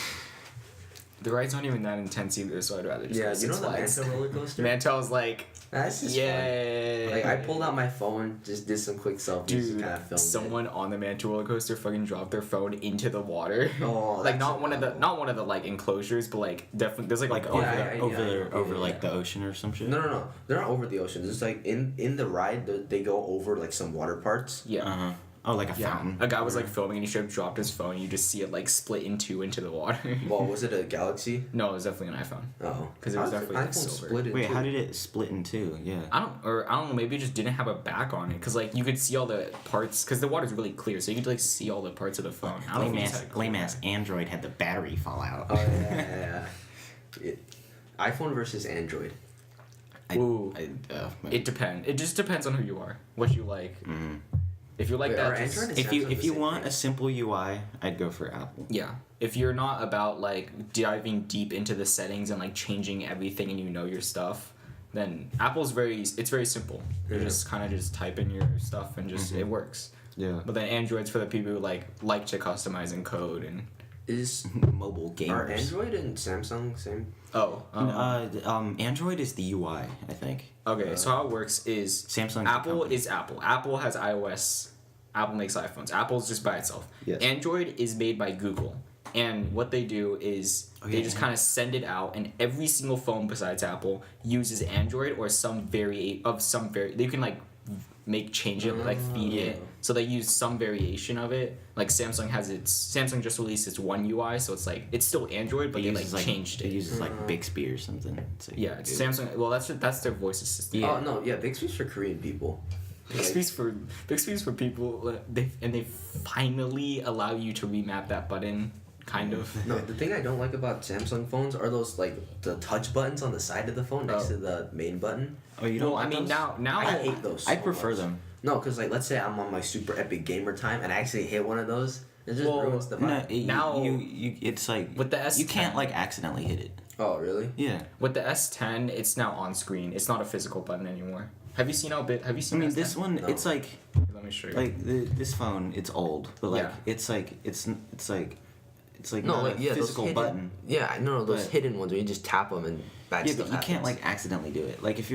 The rides aren't even that intense either, so I'd rather just Yeah, go you know Six the Flags. Manta roller coaster? Mantel's like, That's just fun. yeah. Like I pulled out my phone, just did some quick selfies, Dude, kind of filmed someone on the Manta roller coaster fucking dropped their phone into the water. Oh, like that's not one of the adorable. like enclosures, but like definitely there's like Like a over, yeah, the, over, yeah, the, yeah, over yeah. like the ocean or some shit. No. They're not over the ocean. It's like in the ride, they go over like some water parts. Yeah. Uh huh. Oh, like a Yeah. fountain. A guy was like filming and he should have dropped his phone. You just see it like split in two into the water. Well, was it a Galaxy? No, it was definitely an iPhone. Oh, 'Cause it was How definitely, does the like, iPhone silver. split in Wait, two? how did it split in two? Yeah. I don't know. Maybe it just didn't have a back on it, cause like you could see all the parts, cause the water's really clear, so you could like see all the parts of the phone. I don't know if it just had a clear back. Android had the battery fall out. Oh yeah. iPhone versus Android. Ooh. Man. It depends. It just depends on who you are, what you like. Mhm. If you like Wait, that, are just- Android and If you Samsung if the you same want thing? a simple UI, I'd go for Apple. yeah. If you're not about like diving deep into the settings and like changing everything and you know your stuff, then Apple's very simple. You Yeah. just kind of just type in your stuff and just it works. Yeah. But then Android's for the people who like to customize and code and Is Mobile gamers. are Android and Samsung same? Android is the UI, I think. Okay, so how it works is Samsung's the Apple company. is Apple. Apple has iOS. Apple makes iPhones. Apple's just by itself. Yes. Android is made by Google. And what they do is they yeah, just yeah. kind of send it out, and every single phone besides Apple uses Android or some you can like change it, like feed it. So they use some variation of it. Like Samsung just released its One UI, so it's like it's still Android, but they like changed It it. uses like Bixby or something. It's like, Yeah, it's Samsung. Well, that's their voice assistant. Yeah. Oh no, yeah, Bixby's for Korean people. Bixby's for people. They finally allow you to remap that button, kind of. No, the thing I don't like about Samsung phones are those like the touch buttons on the side of the phone next Oh. to the main button. Oh, you don't Well, I like mean those? now I hate those. I so prefer much. them. No, because like let's say I'm on my super epic gamer time and I actually hit one of those, It just ruins the No, vibe. Now- it's like With the you can't S10. like accidentally hit it. Oh, really? Yeah. With the S10, it's now on screen. It's not a physical button anymore. Have you seen how big? Have you I seen mean, the this S10? one, No. it's like Let me show you. this phone. It's old, but like Yeah. it's like it's like No, not like a yeah, those physical hidden, button. Yeah, I know those But- hidden ones where you just tap them and bad Yeah, stuff but you can't happens. like accidentally do it. Like if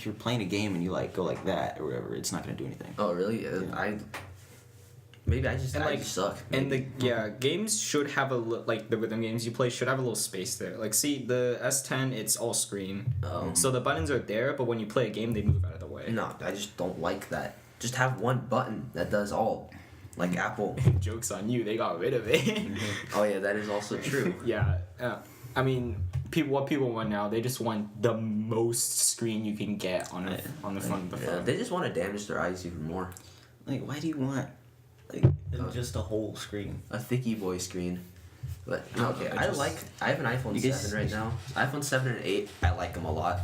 you're playing a game and you like go like that or whatever, it's not gonna do anything. Oh, really? Yeah. Maybe I just And, like, suck. And maybe. games should have like the rhythm games you play should have a little space there. Like, see, the S10, it's all screen. Oh. So the buttons are there, but when you play a game, they move out of the way. No, I just don't like that. Just have one button that does all, like Apple. Joke's on you, they got rid of it. Oh yeah, that is also true. Yeah, I mean, what people want now, they just want the most screen you can get on the front of the Yeah, phone. they just want to damage their eyes even more. Like, why do you want like just a whole screen? A thicky boy screen. But no, okay, I just- I have an iPhone You guys- 7 right now. iPhone 7 and 8, I like them a lot.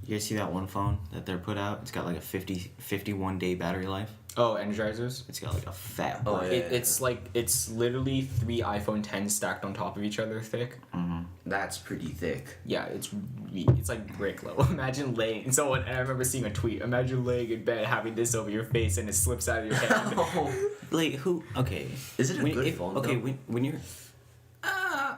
You guys see that one phone that they're put out? It's got like a 51 day battery life. Oh, energizers. It's got like a fat. Oh, brick. yeah. It's literally 3 iPhone 10s stacked on top of each other thick. Mm-hmm. That's pretty thick. Yeah, it's like brick low. Imagine laying. And someone, and I remember seeing a tweet. Imagine laying in bed having this over your face and it slips out of your hand. Like who? Okay. Is it a good phone, Okay, though? when you're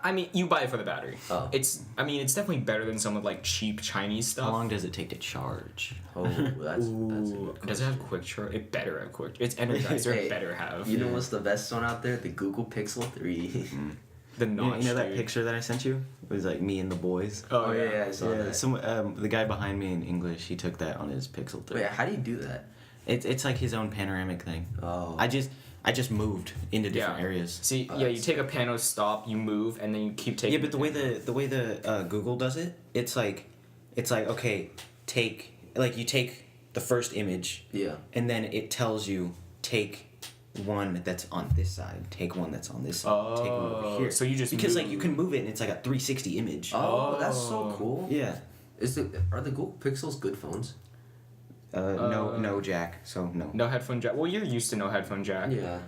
I mean, you buy it for the battery. Oh. It's definitely better than some of like cheap Chinese stuff. how long does it take to charge? Oh, that's a Ooh, good does it have question. quick charge? It better have quick. It's Energizer. Hey, It better have. You know what's the best one out there? The Google Pixel 3. The notch. You know that dude. picture that I sent you? It was like me and the boys. Oh, yeah, yeah. I saw that. The guy behind me in English, he took that on his Pixel 3. Wait, how do you do that? It's like his own panoramic thing. Oh. I just moved into different Yeah. areas. See, Oh, yeah, you that's- take a panel stop, you move, and then you keep taking. Yeah, but the way the Google does it, it's like okay, you take the first image, Yeah. and then it tells you take one that's on this side, take one that's on this side, take one over Oh, here. so you just because move. like you can move it and it's like a 360 image. Oh, that's so Oh. cool. Yeah. Are the Google Pixels good phones? No jack, so no. No headphone jack. Well, you're used to no headphone jack. Yeah.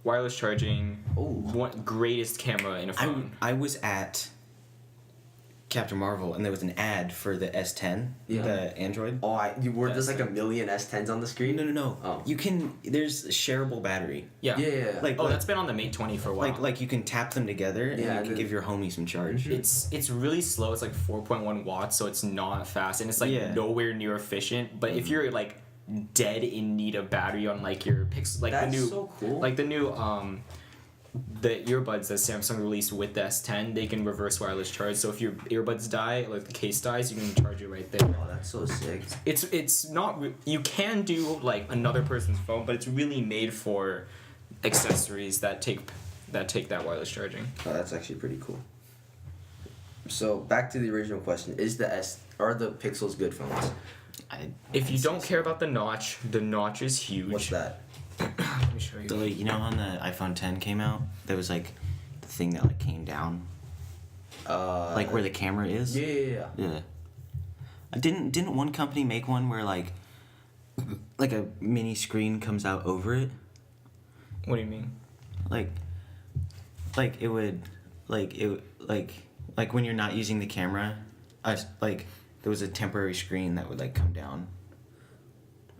Wireless charging. Oh. One greatest camera in a phone. I was at Captain Marvel and there was an ad for the S10, Yeah. the Android. Oh, there's That's like a million S10s on the screen? No. Oh. There's a shareable battery. Yeah. Yeah. Like- Oh, that's been on the Mate 20 for a while. Like you can tap them together and Yeah, you can the- give your homie some charge. It's really slow. It's like 4.1 watts, so it's not fast, and it's like Yeah. nowhere near efficient. But if you're like dead in need of battery on like your Pixel, like That's the new, so cool. like the new the earbuds that Samsung released with the S10, they can reverse wireless charge. So if your earbuds die, like the case dies, you can charge it right there. Oh, that's so sick. It's not you can do like another person's phone, but it's really made for accessories that take that wireless charging. Oh, that's actually pretty cool. So back to the original question: are the Pixels good phones? If you don't care about the notch is huge. What's that? Let me show you. So like, you know when the iPhone 10 came out, there was like the thing that like came down, like where the camera is. Yeah. Yeah. Didn't one company make one where like a mini screen comes out over it? What do you mean? Like it would like when you're not using the camera, like there was a temporary screen that would like come down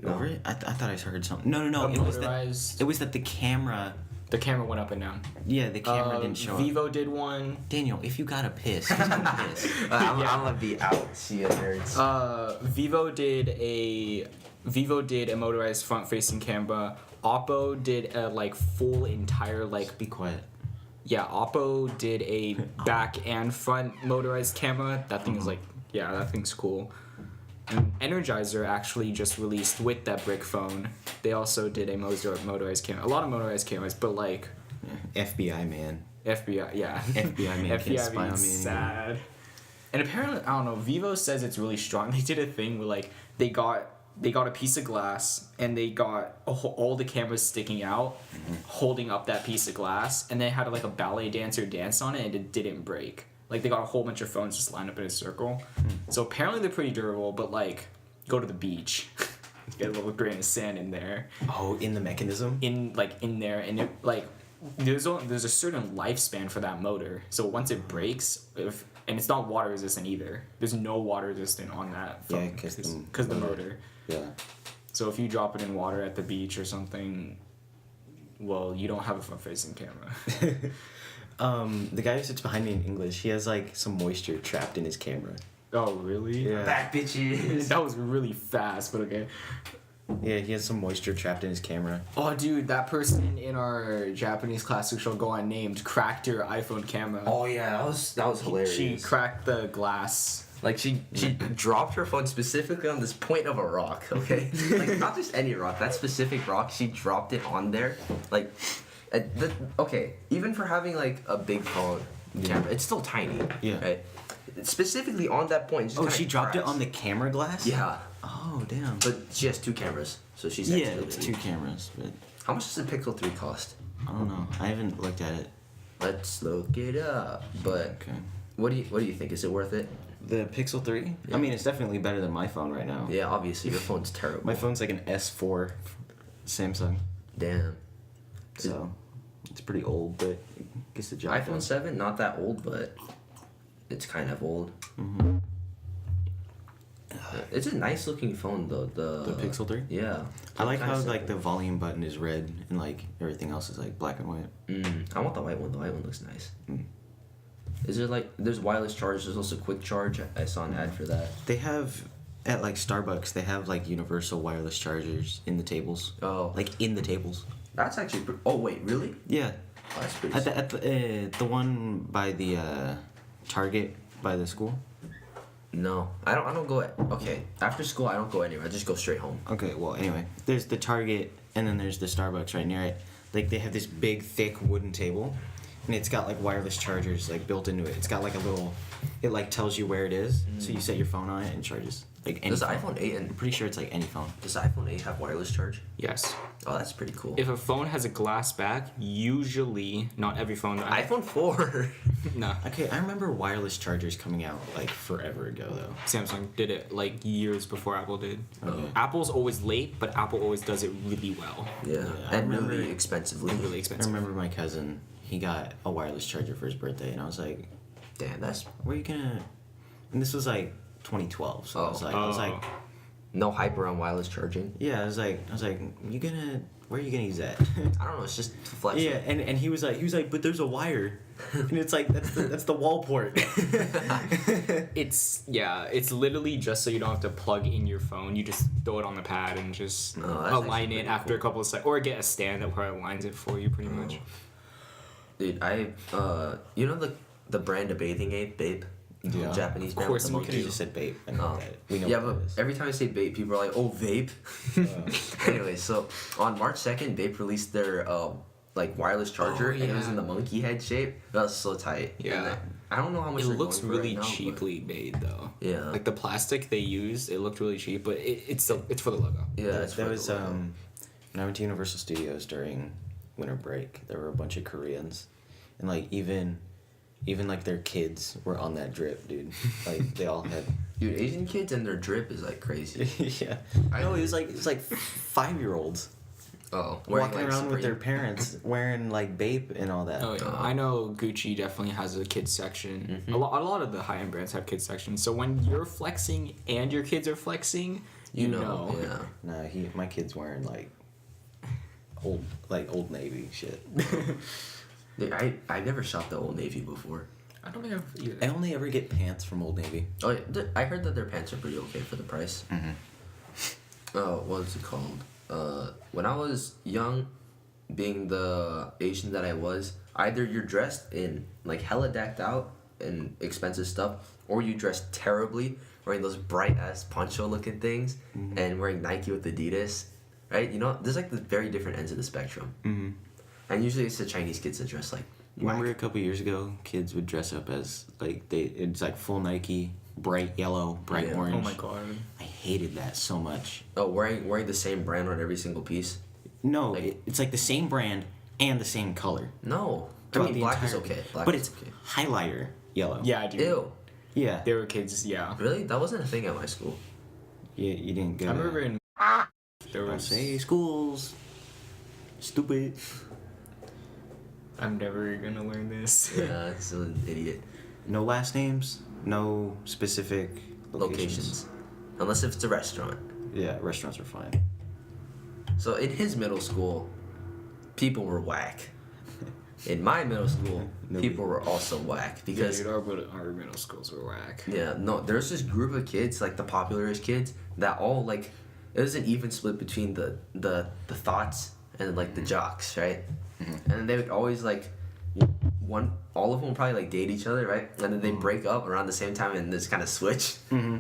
No. over it. I thought I heard something. No. A It was that motorized. it was that the camera. The camera went up and down. Yeah, the camera didn't show up. Vivo did one. Daniel, if you gotta piss, just go piss. I'm gonna be out. See ya, nerds. Vivo did a motorized front-facing camera. Oppo did a like full entire like Be quiet. yeah. Oppo did a back and front motorized camera. That thing is like yeah, that thing's cool. And Energizer actually just released with that brick phone. They also did a motorized camera. A lot of motorized cameras, but like FBI man. FBI, yeah. FBI man can't spy on me being anymore. sad. And apparently, I don't know. Vivo says it's really strong. They did a thing where like they got a piece of glass and they got all the cameras sticking out, holding up that piece of glass, and they had like a ballet dancer dance on it, and it didn't break. Like they got a whole bunch of phones just lined up in a circle. So apparently they're pretty durable, but like go to the beach. get a little grain of sand in there. Oh, in the mechanism. In there, and it like there's a certain lifespan for that motor. So once it breaks, and it's not water resistant either. There's no water resistant on that. Yeah, because the motor. Yeah. So if you drop it in water at the beach or something, well, you don't have a front-facing camera. The guy who sits behind me in English, he has like some moisture trapped in his camera. Oh really? Yeah. Back bitches. That was really fast, but okay. Yeah, he has some moisture trapped in his camera. Oh, dude, that person in our Japanese class who shall go unnamed cracked her iPhone camera. Oh yeah, that was hilarious. She cracked the glass. Like she dropped her phone specifically on this point of a rock, okay? Like not just any rock, that specific rock, she dropped it on there. Like okay, even for having like a big phone camera, it's still tiny. Yeah. Right? Specifically on that point. Oh, she dropped it on the camera glass? Yeah. Oh, damn. But she has 2 cameras, so she's Yeah, extra it's busy. 2 cameras, but How much does the Pixel 3 cost? I don't know. I haven't looked at it. Let's look it up. But Okay. what do you think? Is it worth it? The Pixel 3? Yeah. I mean, it's definitely better than my phone right now. Yeah, obviously your phone's terrible. My phone's like an S4 Samsung, Damn. so it's pretty old, but it gets the job iPhone done. 7, not that old, but it's kind of old. Mm-hmm. It's a nice looking phone though. The Pixel 3? Yeah. I like Kinda how simple. like the volume button is red and like everything else is like black and white. I want the white one. The white one looks nice. Mm. Is there like there's wireless charge? There's also quick charge. I saw an ad for that. They have at like Starbucks. They have like universal wireless chargers in the tables. Oh, Like in the tables. that's actually. Oh wait, really? Yeah. Oh, that's pretty. At the one by the Target by the school. No, I don't go. Okay, after school I don't go anywhere. I just go straight home. Okay, well anyway, there's the Target and then there's the Starbucks right near it. Like they have this big thick wooden table, and it's got like wireless chargers like built into it. It's got like a little, it like tells you where it is, so you set your phone on it and charges. Like any Does the phone. iPhone 8 I'm and pretty sure it's like any phone. does the iPhone 8 have wireless charge? Yes. Oh, that's pretty cool. If a phone has a glass back, usually, not every phone. iPhone 4. No. Okay, I remember wireless chargers coming out like forever ago though. Samsung did it like years before Apple did. Okay. Apple's always late, but Apple always does it really well. Yeah, I and remember- really expensively. Really I expensive. remember my cousin, he got a wireless charger for his birthday, and I was like, Damn, that's where are you gonna? And this was like 2012, so I was like, no hype around wireless charging. yeah, I was like, you gonna, where are you gonna use that? I don't know. It's just to flex. Yeah, it. and he was like, but there's a wire, and it's like that's the wall port. It's literally just so you don't have to plug in your phone. You just throw it on the pad and just Oh, that's align actually it pretty after a cool. couple of seconds, or get a stand that probably aligns it for you pretty much. Dude, you know the brand of bathing ape, Bape? Yeah. Japanese Of brand. course with we the Could have do. just said vape. I Oh. know that. We know Yeah, what but it is. every time I say Bape, people are like, "Oh, vape." Anyway, so on March 2nd, Bape released their like wireless charger, Oh, and it was yeah. in the monkey head shape. That was so tight. Yeah. And I don't know how much It they're looks going for really right now, but- cheaply made though. Yeah. Like the plastic they used, it looked really cheap, but it's for the logo. Yeah, it's that for was the logo. when I went to Universal Studios during winter break. There were a bunch of Koreans, and like even like their kids were on that drip, dude. Like they all had. Dude, Asian kids and their drip is like crazy. Yeah. No, it was like 5-year-olds Oh, walking around with their parents wearing like Bape and all that. Oh yeah, I know Gucci definitely has a kids section. A lot of the high end brands have kids sections. So when you're flexing and your kids are flexing, you know. Yeah. Nah, my kid's wearing like Old Navy shit. Dude, I never shopped at Old Navy before. I don't think I've either. I only ever get pants from Old Navy. Oh, yeah, I heard that their pants are pretty okay for the price. Mhm. Oh, what's it called? When I was young, being the Asian that I was, either you're dressed in like hella decked out and expensive stuff, or you dress terribly, wearing those bright ass poncho looking things, and wearing Nike with Adidas, right? You know, there's like the very different ends of the spectrum. Mm-hmm. And usually it's the Chinese kids that dress like. Remember a couple years ago, kids would dress up as like it's like full Nike, bright yellow, bright Yeah. orange. Oh my god. I hated that so much. Oh, wearing the same brand on every single piece. No, Like- it's like the same brand and the same color. No, I throughout mean the black is entire- okay. Black but is it's okay. highlighter yellow. Yeah, I do. Ew, Yeah. There were kids, yeah. really? That wasn't a thing at my school. You didn't go. I remember in There Don't was. say schools. Stupid. I'm never gonna learn this. Yeah, it's an idiot. No last names. No specific Locations. Unless if it's a restaurant. Yeah, restaurants are fine. So in his middle school, people were whack. In my middle school, Nobody- people were also whack because Dude, our middle schools were whack. yeah, no, there's this group of kids, like the popularist kids, that all like it was an even split between the thoughts and like the jocks, right? Mm-hmm. And they would always like all of them would probably like date each other, right? And then they break up around the same time and just kind of switch. Mm-hmm.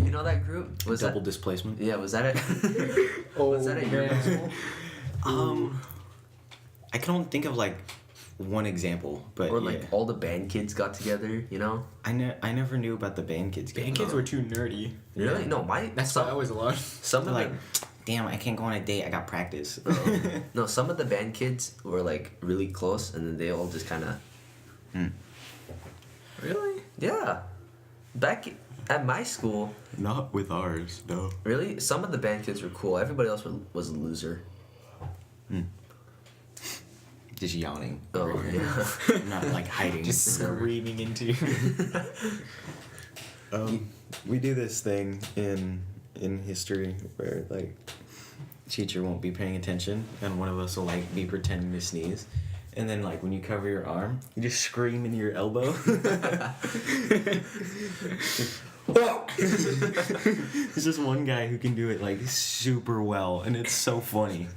You know that group? Was Double that? displacement. Yeah, was that it? Was that at your middle school? I can only think of like one example, but Or yeah. like all the band kids got together, you know? I never knew about the band kids. Band kids were too nerdy. Really? No, That's some, why I was alone. some They're of like, them. damn, I can't go on a date. I got practice. No, some of the band kids were like really close, and then they all just kind of. Really? Yeah. Back at my school, Not with ours, no. really, some of the band kids were cool. Everybody else was a loser. Just yawning. Oh, over here. yeah. Not like hiding. Just screaming into you. We do this thing in history where like teacher won't be paying attention and one of us will like be pretending to sneeze. And then like when you cover your arm, you just scream into your elbow. There's this one guy who can do it like super well and it's so funny.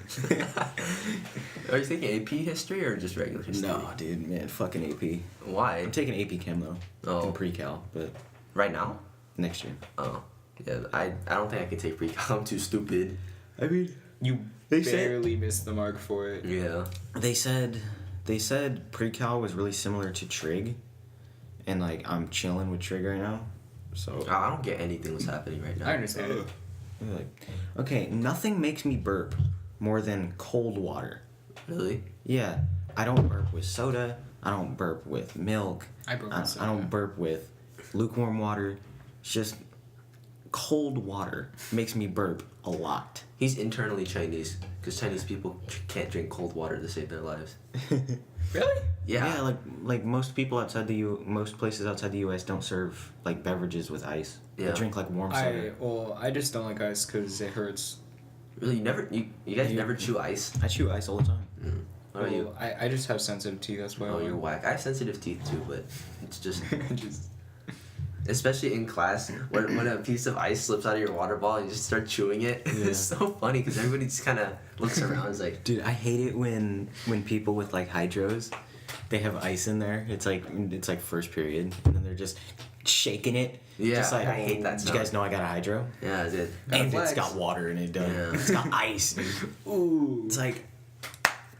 Are you taking AP history or just regular history? No, dude, man, fucking AP. Why? I'm taking AP Chem though. Oh. In pre-cal, but Right now? next year. Oh. Yeah, I don't think I can take pre-cal. I'm too stupid. I mean, You They said- barely missed the mark for it. Yeah. They said pre-cal was really similar to trig, and like I'm chilling with trig right now, so I don't get anything that's happening right now. I understand it. I'm like, okay, nothing makes me burp more than cold water. Really? Yeah, I don't burp with soda. I don't burp with milk. I burp with I soda. don't burp with lukewarm water. It's just cold water makes me burp a lot. He's internally Chinese, because Chinese people can't drink cold water to save their lives. Really? Yeah. like most people most places outside the U.S. don't serve like beverages with ice. Yeah. They drink like warm soda. I just don't like ice because it hurts. Really, you guys never chew ice? I chew ice all the time. How about you? I just have sensitive teeth. That's why. Oh, you're whack. I have sensitive teeth too, but it's just, just especially in class, when a piece of ice slips out of your water bottle and you just start chewing it. Yeah. It's so funny because everybody just kind of looks around and is like, Dude, I hate it when people with like hydros, they have ice in there. It's like first period, and then they're just shaking it. Yeah, just like, I hate that Did you sound. guys know I got a hydro? yeah, I did. And Flex. it's got water in it, dude. Yeah. It's got ice. Dude. ooh. It's like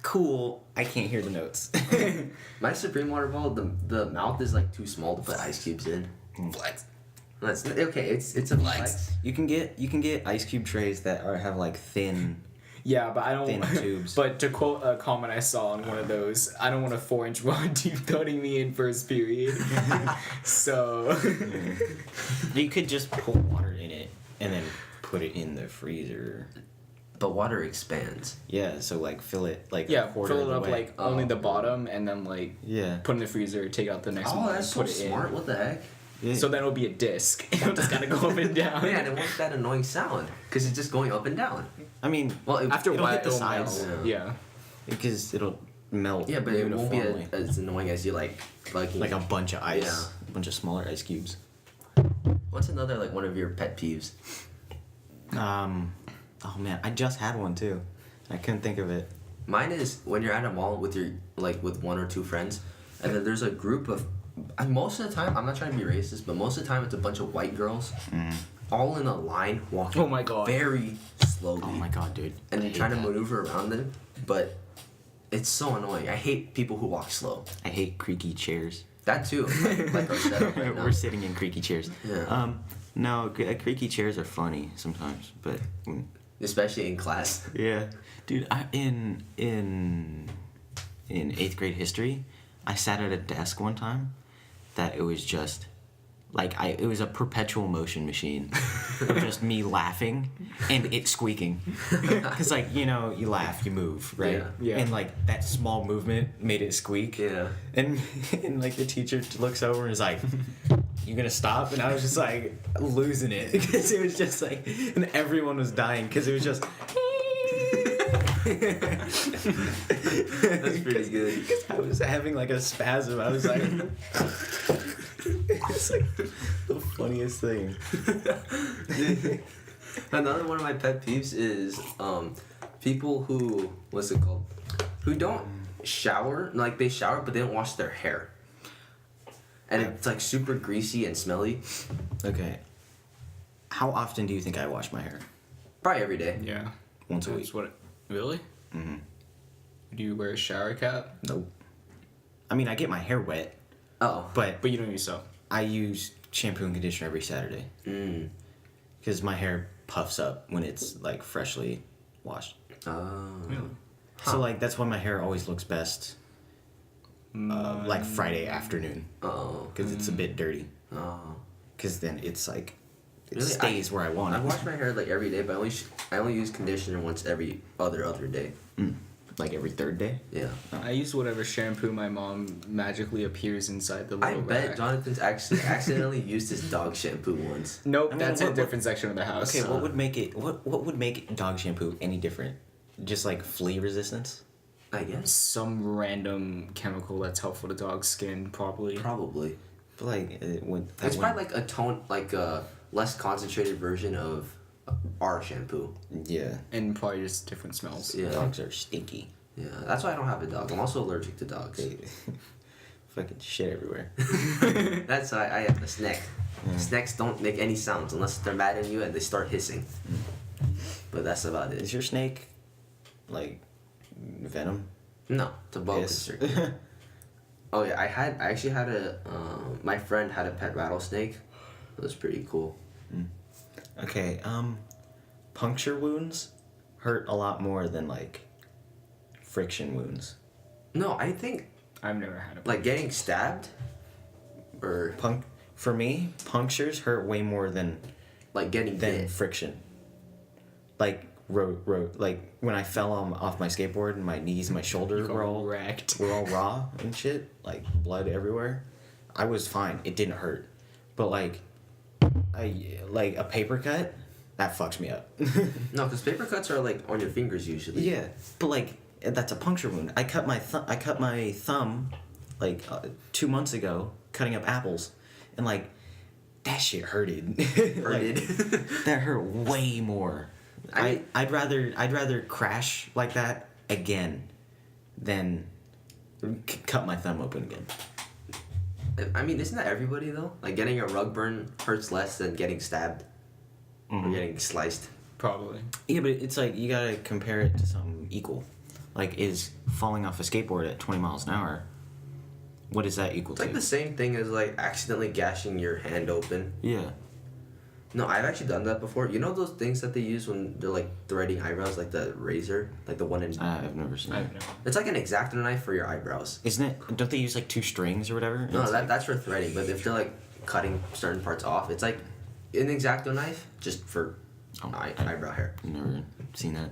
cool. I can't hear the notes. My Supreme water bottle, the mouth is like too small to put ice cubes in. Flex. That's okay. It's a flex. You can get ice cube trays that have like thin. Yeah, but I don't. Thin tubes. But to quote a comment I saw on one of those, I don't want a 4-inch rod deep throating me in first period. So. You could just put water in it and then put it in the freezer. But water expands. Yeah, so like fill it like Yeah, a quarter fill of it the up way. like only the bottom, and then like Yeah. put in the freezer, take out the next Oh, one, that's so put it smart. What the heck? Yeah. in. So then it'll be a disc. It'll just kind of go up and down. Man, it wants that annoying sound because it's just going up and down. I mean, Well, After a it'll while, hit the it'll sides. melt. Yeah. Yeah. because it'll melt. Yeah, but it won't be uniformly. as annoying as you like like a bunch of ice, Yeah. a bunch of smaller ice cubes. What's another like one of your pet peeves? Oh man, I just had one too. I couldn't think of it. Mine is when you're at a mall with your with one or two friends, and then there's a group of. And most of the time, I'm not trying to be racist, but most of the time it's a bunch of white girls, all in a line walking. Oh my God. Very slowly. Oh my god, dude. And I you're hate trying to that. maneuver around them, but it's so annoying. I hate people who walk slow. I hate creaky chairs. That too. Like our setup right now. We're sitting in creaky chairs. Yeah. No, creaky chairs are funny sometimes, but Especially in class. yeah, dude. In 8th grade history, I sat at a desk one time that it was just it was a perpetual motion machine of just me laughing and it squeaking. Because, like, you know, you laugh, you move, right? Yeah. And, like, that small movement made it squeak. Yeah. And, like, the teacher looks over and is like, you gonna stop? And I was just, like, losing it. Because it was just, like, and everyone was dying because it was just... That's pretty good. Because I was having, like, a spasm. I was like... It's like the funniest thing. Another one of my pet peeves is people who who don't shower, like they shower but they don't wash their hair, and it's like super greasy and smelly. Okay. How often do you think I wash my hair? Probably every day. Yeah. Once a That's week. Really? Mm-hmm. Do you wear a shower cap? Nope. I mean, I get my hair wet, Oh. but But you don't use soap. I use shampoo and conditioner every Saturday because my hair puffs up when it's like freshly washed. Oh. Really? So like that's when my hair always looks best. Like Friday afternoon Oh. because it's a bit dirty. Oh. Because then it's like it Really? stays where I want I it. wash my hair like every day, but I only use conditioner once every other day. Like every third day. Yeah. I use whatever shampoo my mom magically appears inside the I little bet rack. Jonathan's actually accidentally used his dog shampoo once. Nope, I mean, that's a what- different section of the house. Okay, what would make it? What would make dog shampoo any different? Just like flea resistance. I guess. Some random chemical that's helpful to dog's skin, probably. Probably. But like It's probably like a less concentrated version of our shampoo. yeah. And probably just different smells. Yeah. Dogs are stinky. Yeah, that's why I don't have a dog. I'm also allergic to dogs. They fucking shit everywhere. That's why I have a snake. Snakes don't make any sounds unless they're mad at you and they start hissing. But that's about Is it. your snake like venom? No, it's a boa Piss. constrictor. Oh yeah, I actually had my friend had a pet rattlesnake. It was pretty cool. Okay, puncture wounds hurt a lot more than like friction wounds. No, I think I've never had a like getting stabbed or For me, punctures hurt way more than like getting bit. friction. Like like when I fell off my skateboard and my knees and my shoulder were all wrecked. were all raw and shit, like blood everywhere. I was fine. It didn't hurt. But like a paper cut, that fucks me up. No, because paper cuts are like on your fingers usually. Yeah, but like that's a puncture wound. I cut my thumb like 2 months ago cutting up apples, and like that shit hurted. Hurted. That hurt way more. I mean- I'd rather crash like that again than cut my thumb open again. I mean, isn't that everybody though? Like getting a rug burn hurts less than getting stabbed or getting sliced. Probably. Yeah, but it's like you gotta compare it to something equal. Like, is falling off a skateboard at 20 miles an hour, what is that equal It's to? like the same thing as like accidentally gashing your hand open. Yeah. No, I've actually done that before. You know those things that they use when they're like threading eyebrows, like the razor, like the one in. I've never seen I've it. never. It's like an X-Acto knife for your eyebrows. Isn't it? Don't they use like 2 strings or whatever? No, It's like- that's for threading. But if they're like cutting certain parts off, it's like an X-Acto knife just for eyebrow hair. I've never seen that.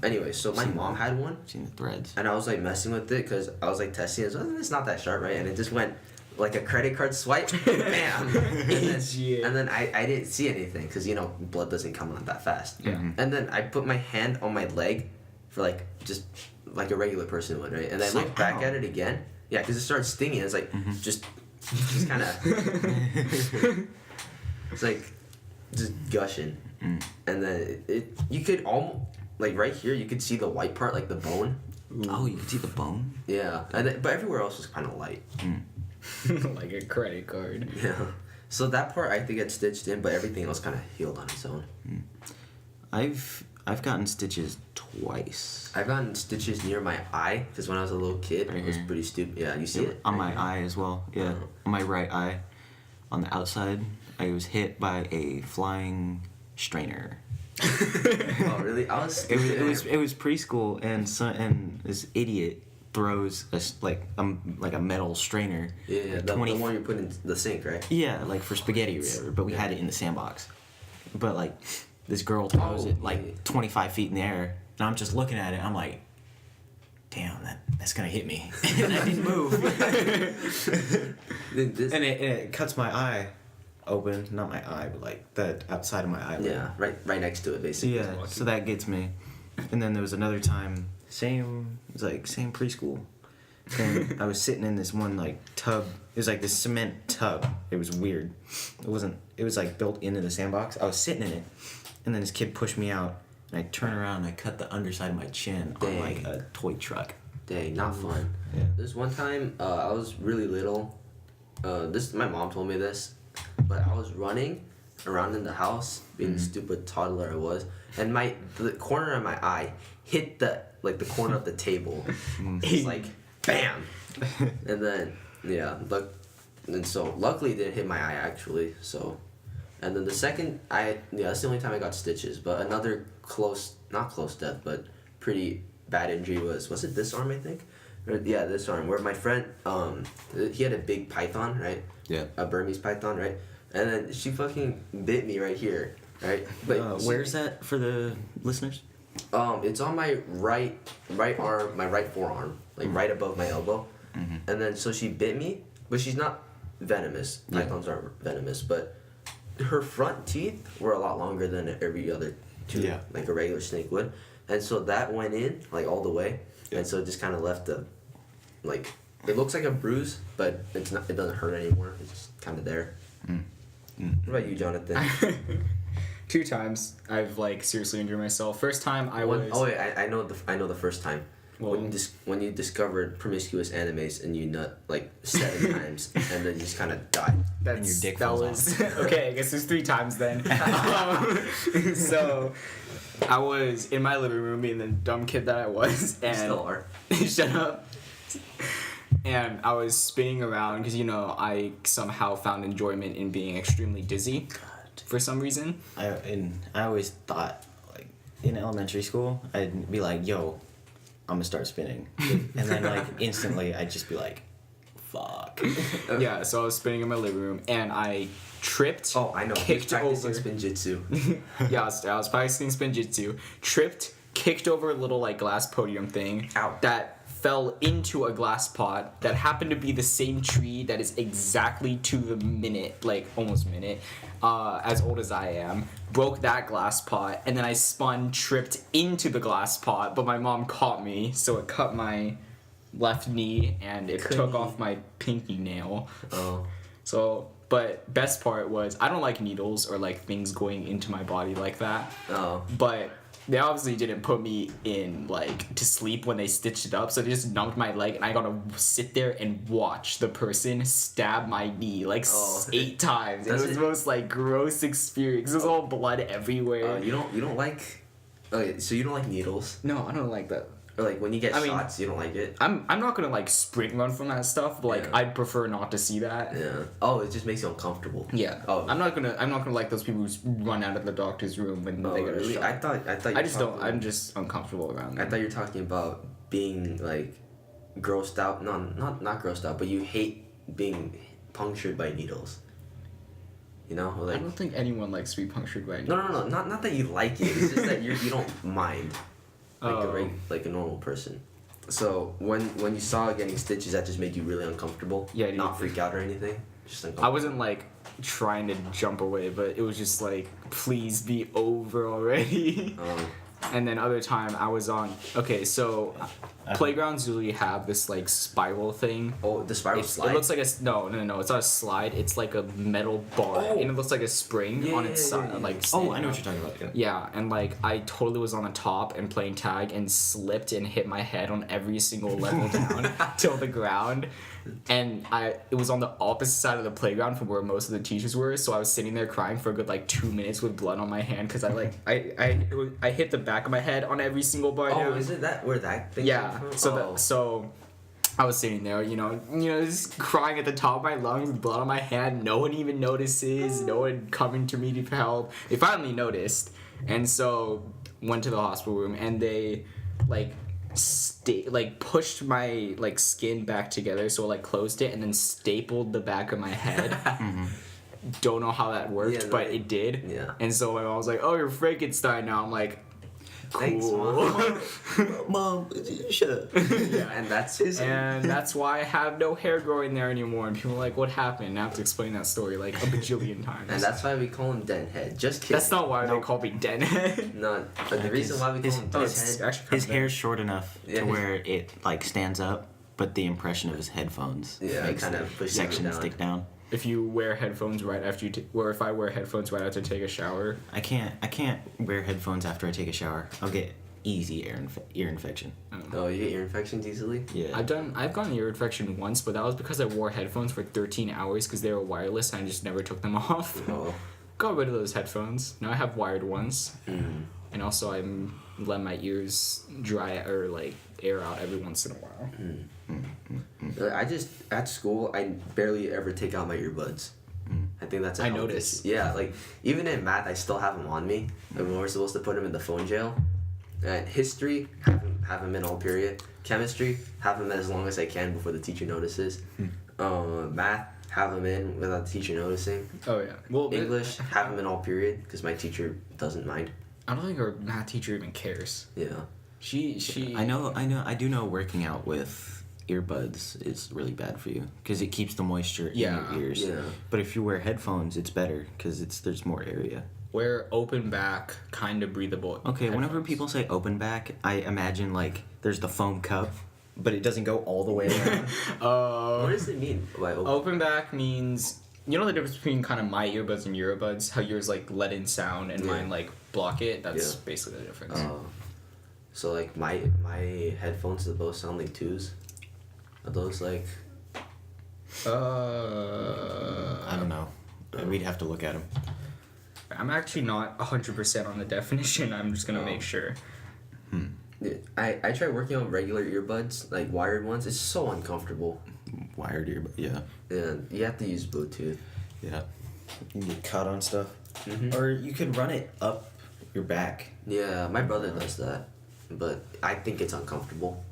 Anyway, so my mom had one, I've seen the threads. and I was like messing with it because I was like testing it. So it's not that sharp, right? And it just went like a credit card swipe, bam. And then I didn't see anything because you know blood doesn't come out that fast. Yeah. And then I put my hand on my leg for like just like a regular person would, right? And I It's looked like, back ow. at it again. Yeah, because it started stinging. It's like just kind of. It's like just gushing, and then it you could almost like right here you could see the white part like the bone. Oh, you can see the bone? Yeah, and then, but everywhere else was kind of light. Like a credit card. Yeah. So that part I think gets stitched in, but everything else kind of healed on its own. I've gotten stitches twice. I've gotten stitches near my eye because when I was a little kid, Right it was here. pretty stupid. Yeah, you see it On my eye as well. Yeah. Oh. On my right eye. On the outside, I was hit by a flying strainer. Oh really? I was. It was preschool and this idiot throws like a metal strainer. Yeah, the one you put in the sink, right? Yeah, like for spaghetti or whatever. But we had it in the sandbox. But like this girl throws it like 25 feet in the air, and I'm just looking at it. I'm like, damn, that's gonna hit me. And I didn't move. And it cuts my eye open, not my eye, but like the outside of my eyelid. Yeah, right next to it, basically. Yeah, so that gets me. And then there was another time, same preschool. And I was sitting in this one like tub. It was like this cement tub. It was weird. It was like built into the sandbox. I was sitting in it, and then this kid pushed me out, and I turned around and I cut the underside of my chin on like a toy truck. Dang, not fun. Yeah. This one time, I was really little. My mom told me this, but I was running around in the house, being the stupid toddler I was, and the corner of my eye hit the corner of the table. It's like bam, and then so luckily it didn't hit my eye actually. So, and then the second that's the only time I got stitches. But another not close death, but pretty bad injury was it this arm, I think? Yeah, this arm, where my friend, he had a big python, right? Yeah. A Burmese python, right? And then she fucking bit me right here, right? But where's that for the listeners? It's on my right arm, my right forearm, like right above my elbow. Mm-hmm. And then so she bit me, but she's not venomous. Yeah. Pythons aren't venomous, but her front teeth were a lot longer than every other tooth, like a regular snake would. And so that went in like all the way, and so it just kind of left it looks like a bruise, but it's not. It doesn't hurt anymore. It's just kind of there. What about you, Jonathan? 2 times I've like seriously injured myself. First time I was. Oh wait, I know the first time. Well, when you discovered promiscuous animes and you nut like 7 times and then you just kind of died. And your dick falls off. Okay, I guess there's 3 times then. So I was in my living room being the dumb kid that I was, and You still are. shut up. And I was spinning around because I somehow found enjoyment in being extremely dizzy for some reason. I always thought, like, in elementary school, I'd be like, yo, I'm gonna start spinning. And then, like, instantly, I'd just be like, fuck. Yeah, so I was spinning in my living room, and I tripped. Oh, I know. Kicked over. Spinjitzu. Yeah, I was practicing spinjitzu. Tripped, kicked over a little, like, glass podium thing. Ow. That fell into a glass pot that happened to be the same tree that is exactly to the minute, like almost minute, as old as I am. Broke that glass pot, and then I spun, tripped into the glass pot, but my mom caught me, so it cut my left knee and it took off my pinky nail. Oh. So, but best part was I don't like needles or like things going into my body like that. Oh. But they obviously didn't put me in like to sleep when they stitched it up, so they just numbed my leg, and I gotta sit there and watch the person stab my knee like 8 times. And it was the most like gross experience. There's all blood everywhere. You don't like. Okay, so you don't like needles, No, I don't like that. or like when you get shots, you don't like it. I'm not gonna like sprint run from that stuff, but like Yeah. I'd prefer not to see that. Yeah. Oh, it just makes you uncomfortable. Yeah. Oh. I'm not gonna like those people who run out of the doctor's room when Oh, they get a really? shot. I thought. I just don't. I'm just uncomfortable around them. I thought you were talking about being like grossed out. No, not grossed out, but you hate being punctured by needles. You know, I like don't think anyone likes to be punctured by no, not that you like it. It's just that you don't mind, Oh. like a normal person. So when you saw getting stitches, that just made you really uncomfortable. Yeah, dude. Not freak out or anything. Just uncomfortable. I wasn't like trying to jump away, but it was just like, please be over already. And then other time I was on. Okay, so playgrounds usually have this like spiral thing. Oh, the spiral slide. It looks like no. It's not a slide. It's like a metal bar, and it looks like a spring on its side, like. Oh, I know what you're talking about. Yeah, and like I totally was on the top and playing tag and slipped and hit my head on every single level down till the ground. And it was on the opposite side of the playground from where most of the teachers were, so I was sitting there crying for a good like 2 minutes with blood on my hand because I hit the back of my head on every single bar down. Oh, is it that where that thing Yeah. came from? So I was sitting there, just crying at the top of my lungs with blood on my hand. No one even notices. No one coming to me to help. They finally noticed, and so went to the hospital room, and they like pushed my like skin back together, so it, like closed it, and then stapled the back of my head. Don't know how that worked, Yeah, but like- it did. yeah. And so my mom was like, "Oh, you're Frankenstein now." I'm like, Thanks, cool. Mom, shut up. Yeah, and that's his. And that's why I have no hair growing there anymore. And people are like, "What happened?" And I have to explain that story like a bajillion times. And that's why we call him Denhead. Just kidding. That's not why they Nope. call me Denhead. No, but the reason why we call him It's Denhead. actually His hair's short enough Yeah, to his- where it like stands up, but the impression of his headphones Yeah, makes kind the of pushes it section down. stick down. If you wear headphones right after or if I wear headphones right after I take a shower. I can't wear headphones after I take a shower. I'll get easy ear infection. Oh, you get ear infections easily? Yeah. I've gotten ear infection once, but that was because I wore headphones for 13 hours because they were wireless and I just never took them off. Oh. Got rid of those headphones. Now I have wired ones. Mm. And also I'm let my ears dry or like air out every once in a while. I just at school I barely ever take out my earbuds. I think that's. I noticed. Yeah, like even in math, I still have them on me. Like when we're supposed to put them in the phone jail. And history, have them in all period. Chemistry, have them as long as I can before the teacher notices. Math, have them in without the teacher noticing. Oh yeah. Well, English, have them in all period because my teacher doesn't mind. I don't think our math teacher even cares. Yeah. She. I do know working out with earbuds is really bad for you because it keeps the moisture in Yeah. your ears. Yeah. But if you wear headphones, it's better because there's more area. Wear open back, kind of breathable. Okay, whenever headphones. people say open back, I imagine like there's the foam cup, but it doesn't go all the way around. What does it mean by open? Open back means, you know the difference between kind of my earbuds and your earbuds? How yours like let in sound and Yeah. mine like block it? That's Yeah. basically the difference. So like my headphones, do those sound like twos? Are those like? I don't know. We'd have to look at them. I'm actually not 100% on the definition. I'm just going to Oh. make sure. Yeah, I tried working on regular earbuds, like wired ones. It's so uncomfortable. Wired earbud. Yeah. Yeah, you have to use Bluetooth. Yeah. You can get caught on stuff. Mhm. Or you could run it up your back. Yeah, my brother does that, but I think it's uncomfortable.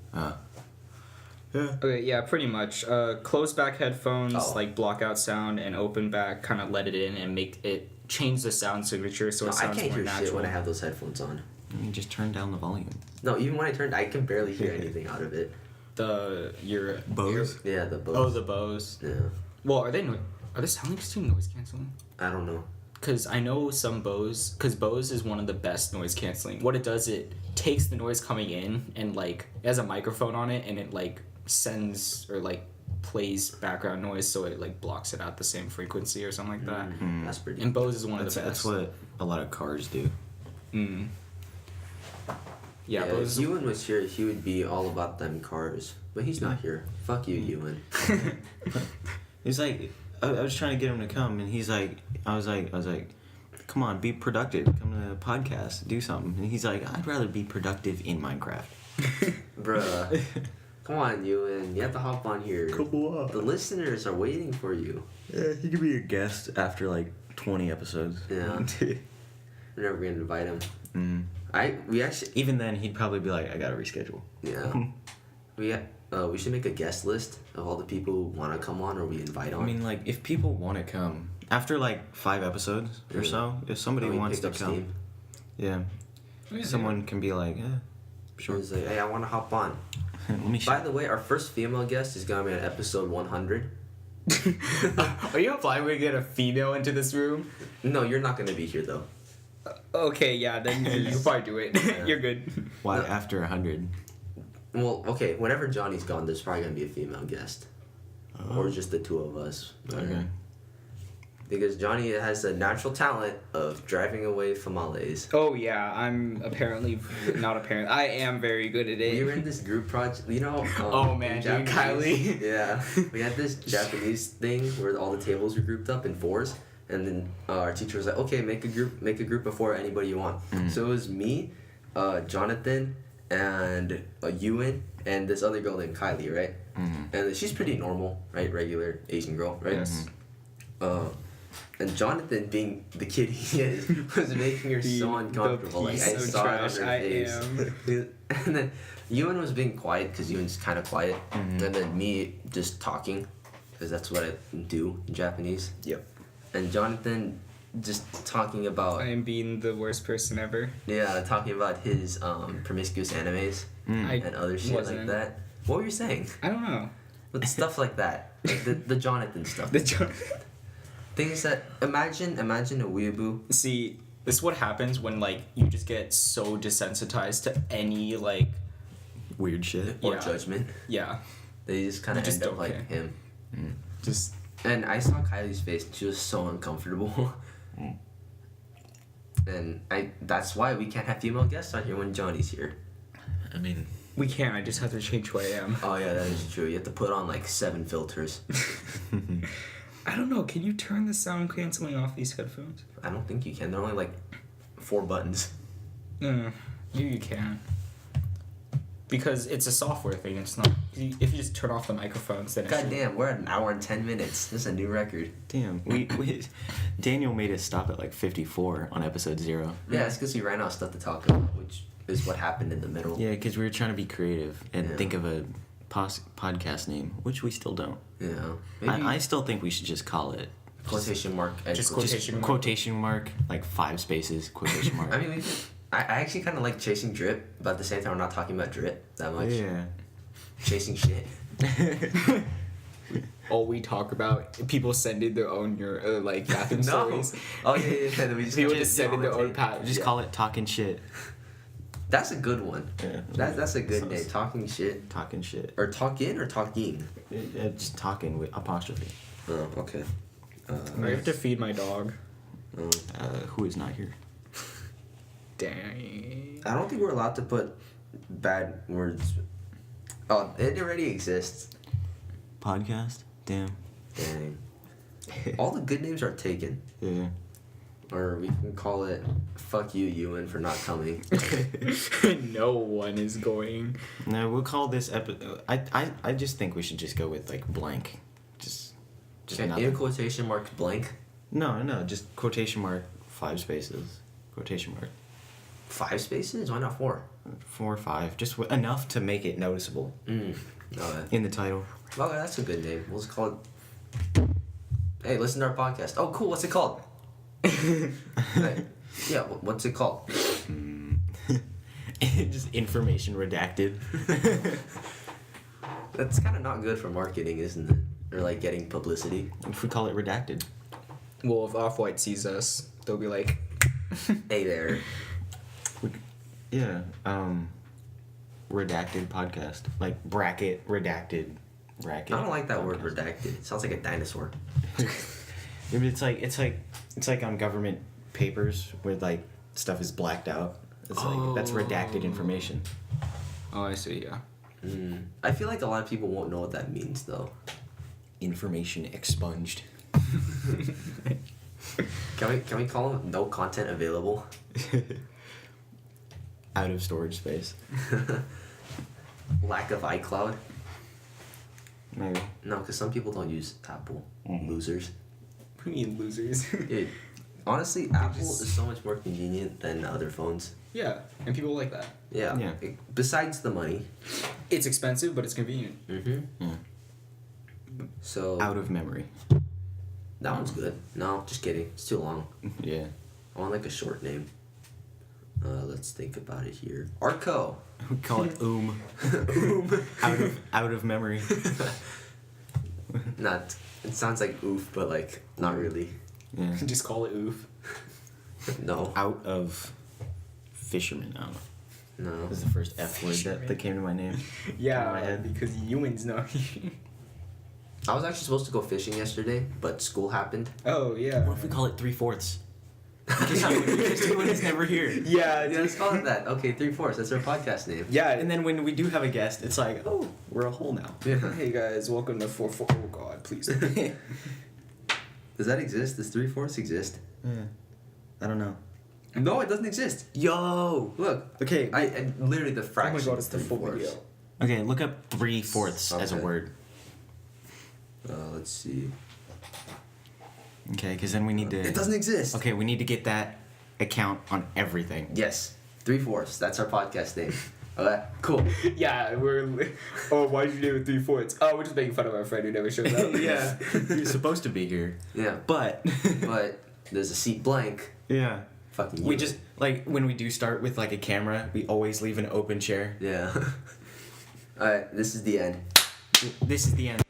Okay, yeah, pretty much. Closed back headphones, Oh. like block out sound, and open back kind of let it in and make it change the sound signature so No, it I sounds can't more hear natural. shit when I have those headphones on. You just turn down the volume. No, even when I turned, I can barely hear anything out of it. Your Bose? Yeah, the Bose. Oh, the Bose. Yeah, Well, are the sound system noise canceling? I don't know. Because I know some Bose, because Bose is one of the best noise canceling. What it does, it takes the noise coming in and like it has a microphone on it, and it like sends or like plays background noise, so it like blocks it out the same frequency or something like that. That's pretty. And Bose is one of That's, the that's best. what a lot of cars do. Mm. Yeah, if Bose. Ewan was here, he would be all about them cars. But he's not here. Fuck you, Ewan. He's like, I was trying to get him to come, and he's like, I was like, come on, be productive. Come to the podcast, do something. And he's like, I'd rather be productive in Minecraft. Bruh. Come on, Ewan. You have to hop on here. on. The listeners are waiting for you. Yeah, he could be a guest after like 20 episodes. Yeah. We're never gonna invite him. We actually Even then, he'd probably be like, I gotta reschedule. yeah. We should make a guest list of all the people who want to come on or we invite on. I mean, like, if people want to come, after like 5 episodes or so, if somebody We wants picked to up come, yeah, someone can be like, Sure. Like, hey, I want to hop on. let me By the way, our first female guest is gonna be on episode 100. Are you implying we get a female into this room? No, you're not gonna be here though. Okay, yeah, then you can probably do it. You're good. Why No. after 100? Well, okay. Whenever Johnny's gone, there's probably gonna be a female guest, or just the two of us. Okay. Because Johnny has a natural talent of driving away famales. Oh yeah, I'm apparently not apparent. I am very good at We were it. in this group project, you know. Oh, man, in dude, Japanese- Kylie. Yeah, we had this Japanese thing where all the tables were grouped up in 4s, and then our teacher was like, "Okay, make a group of 4, anybody you want." So it was me, Jonathan, and Ewan, and this other girl named Kylie, right? And she's pretty normal, right? Regular Asian girl, right? Yes. And Jonathan, being the kid he is, was making her so uncomfortable. Like, I saw it on her face. And then Ewan was being quiet because Ewan's kind of quiet. Mm-hmm. And then me just talking because that's what I do in Japanese. Yep. And Jonathan just talking about... I am being the worst person ever. Yeah, talking about his promiscuous animes and other shit like that. What were you saying? I don't know. But stuff like that. Like the Jonathan stuff. Things that... Imagine a weeaboo. See, this is what happens when, like, you just get so desensitized to any, like... Weird shit. Or Yeah. judgment. Yeah. They just kind You of just end up don't like care. him. Just... And I saw Kylie's face, and she was so uncomfortable. And that's why we can't have female guests on here when Johnny's here. I mean, We can't, I just have to change who I am. Oh yeah, that is true. You have to put on like 7 filters. I don't know, can you turn the sound canceling off these headphones? I don't think you can. They're only like 4 buttons. Maybe you can. Because it's a software thing, it's not... If you just turn off the microphones, then it God should- damn, we're at 1 hour and 10 minutes. This is a new record. damn. We Daniel made us stop at like 54 on episode 0. Yeah, it's because we ran out of stuff to talk about, which is what happened in the middle. Yeah, because we were trying to be creative and Yeah. think of a podcast name, which we still don't. Yeah. Maybe I still think we should just call it quotation mark. Just quotation mark. quotation mark, like 5 spaces, quotation mark. I mean, I actually kind of like chasing drip, but at the same time, we're not talking about drip that much. Yeah. Chasing shit. All we talk about, people send in their own like bathroom stories. Oh yeah. We just People keep just it send in their on own tape. pat. Just call it talking shit. That's a good one. Yeah. That's a good Sounds- name. Talking shit. Talking shit. Or talking or talking. Just talking with apostrophe. Oh, okay. I have to feed my dog. Who is not here? Dang. I don't think we're allowed to put bad words. Oh, it already exists. Podcast? Damn. Dang. All the good names are taken. Yeah. Or we can call it fuck you, Ewan, for not coming. No one is going. No, we'll call this episode. I just think we should just go with like blank. Just Okay, nothing. in quotation marks blank. No, just quotation mark 5 spaces. Quotation mark 5 spaces? Why not 4? 4 or 5, just enough to make it noticeable Okay. in the title. Okay, that's a good name. We'll just call it. Hey, listen to our podcast. Oh, cool. What's it called? Hey, yeah, what's it called? Just information redacted. That's kind of not good for marketing, isn't it? Or like getting publicity. If we call it redacted. Well, if Off-White sees us, they'll be like, Hey there. Yeah. Redacted podcast, like bracket redacted bracket. I don't like that word podcast. redacted. It sounds like a dinosaur. Yeah, but it's like on government papers where like stuff is blacked out. It's like that's redacted information. oh, I see, yeah. I feel like a lot of people won't know what that means though. Information expunged. Can we call them no content available? Out of storage space. Lack of iCloud? Maybe. No, because some people don't use Apple. Losers. What do you mean, losers? Dude, honestly, Apple is so much more convenient than other phones. Yeah, and people like that. Yeah. Yeah. Besides the money. It's expensive, but it's convenient. Mm-hmm. So Out of memory. that one's good. No, just kidding. It's too long. Yeah. I want like a short name. Let's think about it here. Arco. We call it out of memory. Not. It sounds like oof, but like not really. Yeah. Just call it oof. No. Out of fisherman. I don't know. No. That was the first F word that came to my name. Yeah, In my head. because Ewan's not I was actually supposed to go fishing yesterday, but school happened. Oh, yeah. What if we call it 3/4? Because Ewan is never here. Yeah, Yeah, let's call it that. Okay, 3/4. That's our podcast name. Yeah, And then when we do have a guest, it's like, oh, we're a whole now. hey guys, welcome to 4/4. Oh god, please. Does that exist? Does 3/4 exist? Yeah. I don't know. No, it doesn't exist. Yo! Look. Okay. I literally the Oh my fraction. god, it's the full 3/4. video. Okay, look up 3/4 as a Okay. word. Let's see. Okay, because then we need to. It doesn't exist. Okay, we need to get that account on everything. Yes. 3/4. That's our podcast name. Okay. Cool. Yeah, oh, why did you name it 3/4? Oh, we're just making fun of our friend who never shows up. Yeah, you're supposed to be here. Yeah. But. But there's a seat blank. Yeah. Fucking. We you. just like when we do start with like a camera, we always leave an open chair. Yeah. All right. This is the end. This is the end.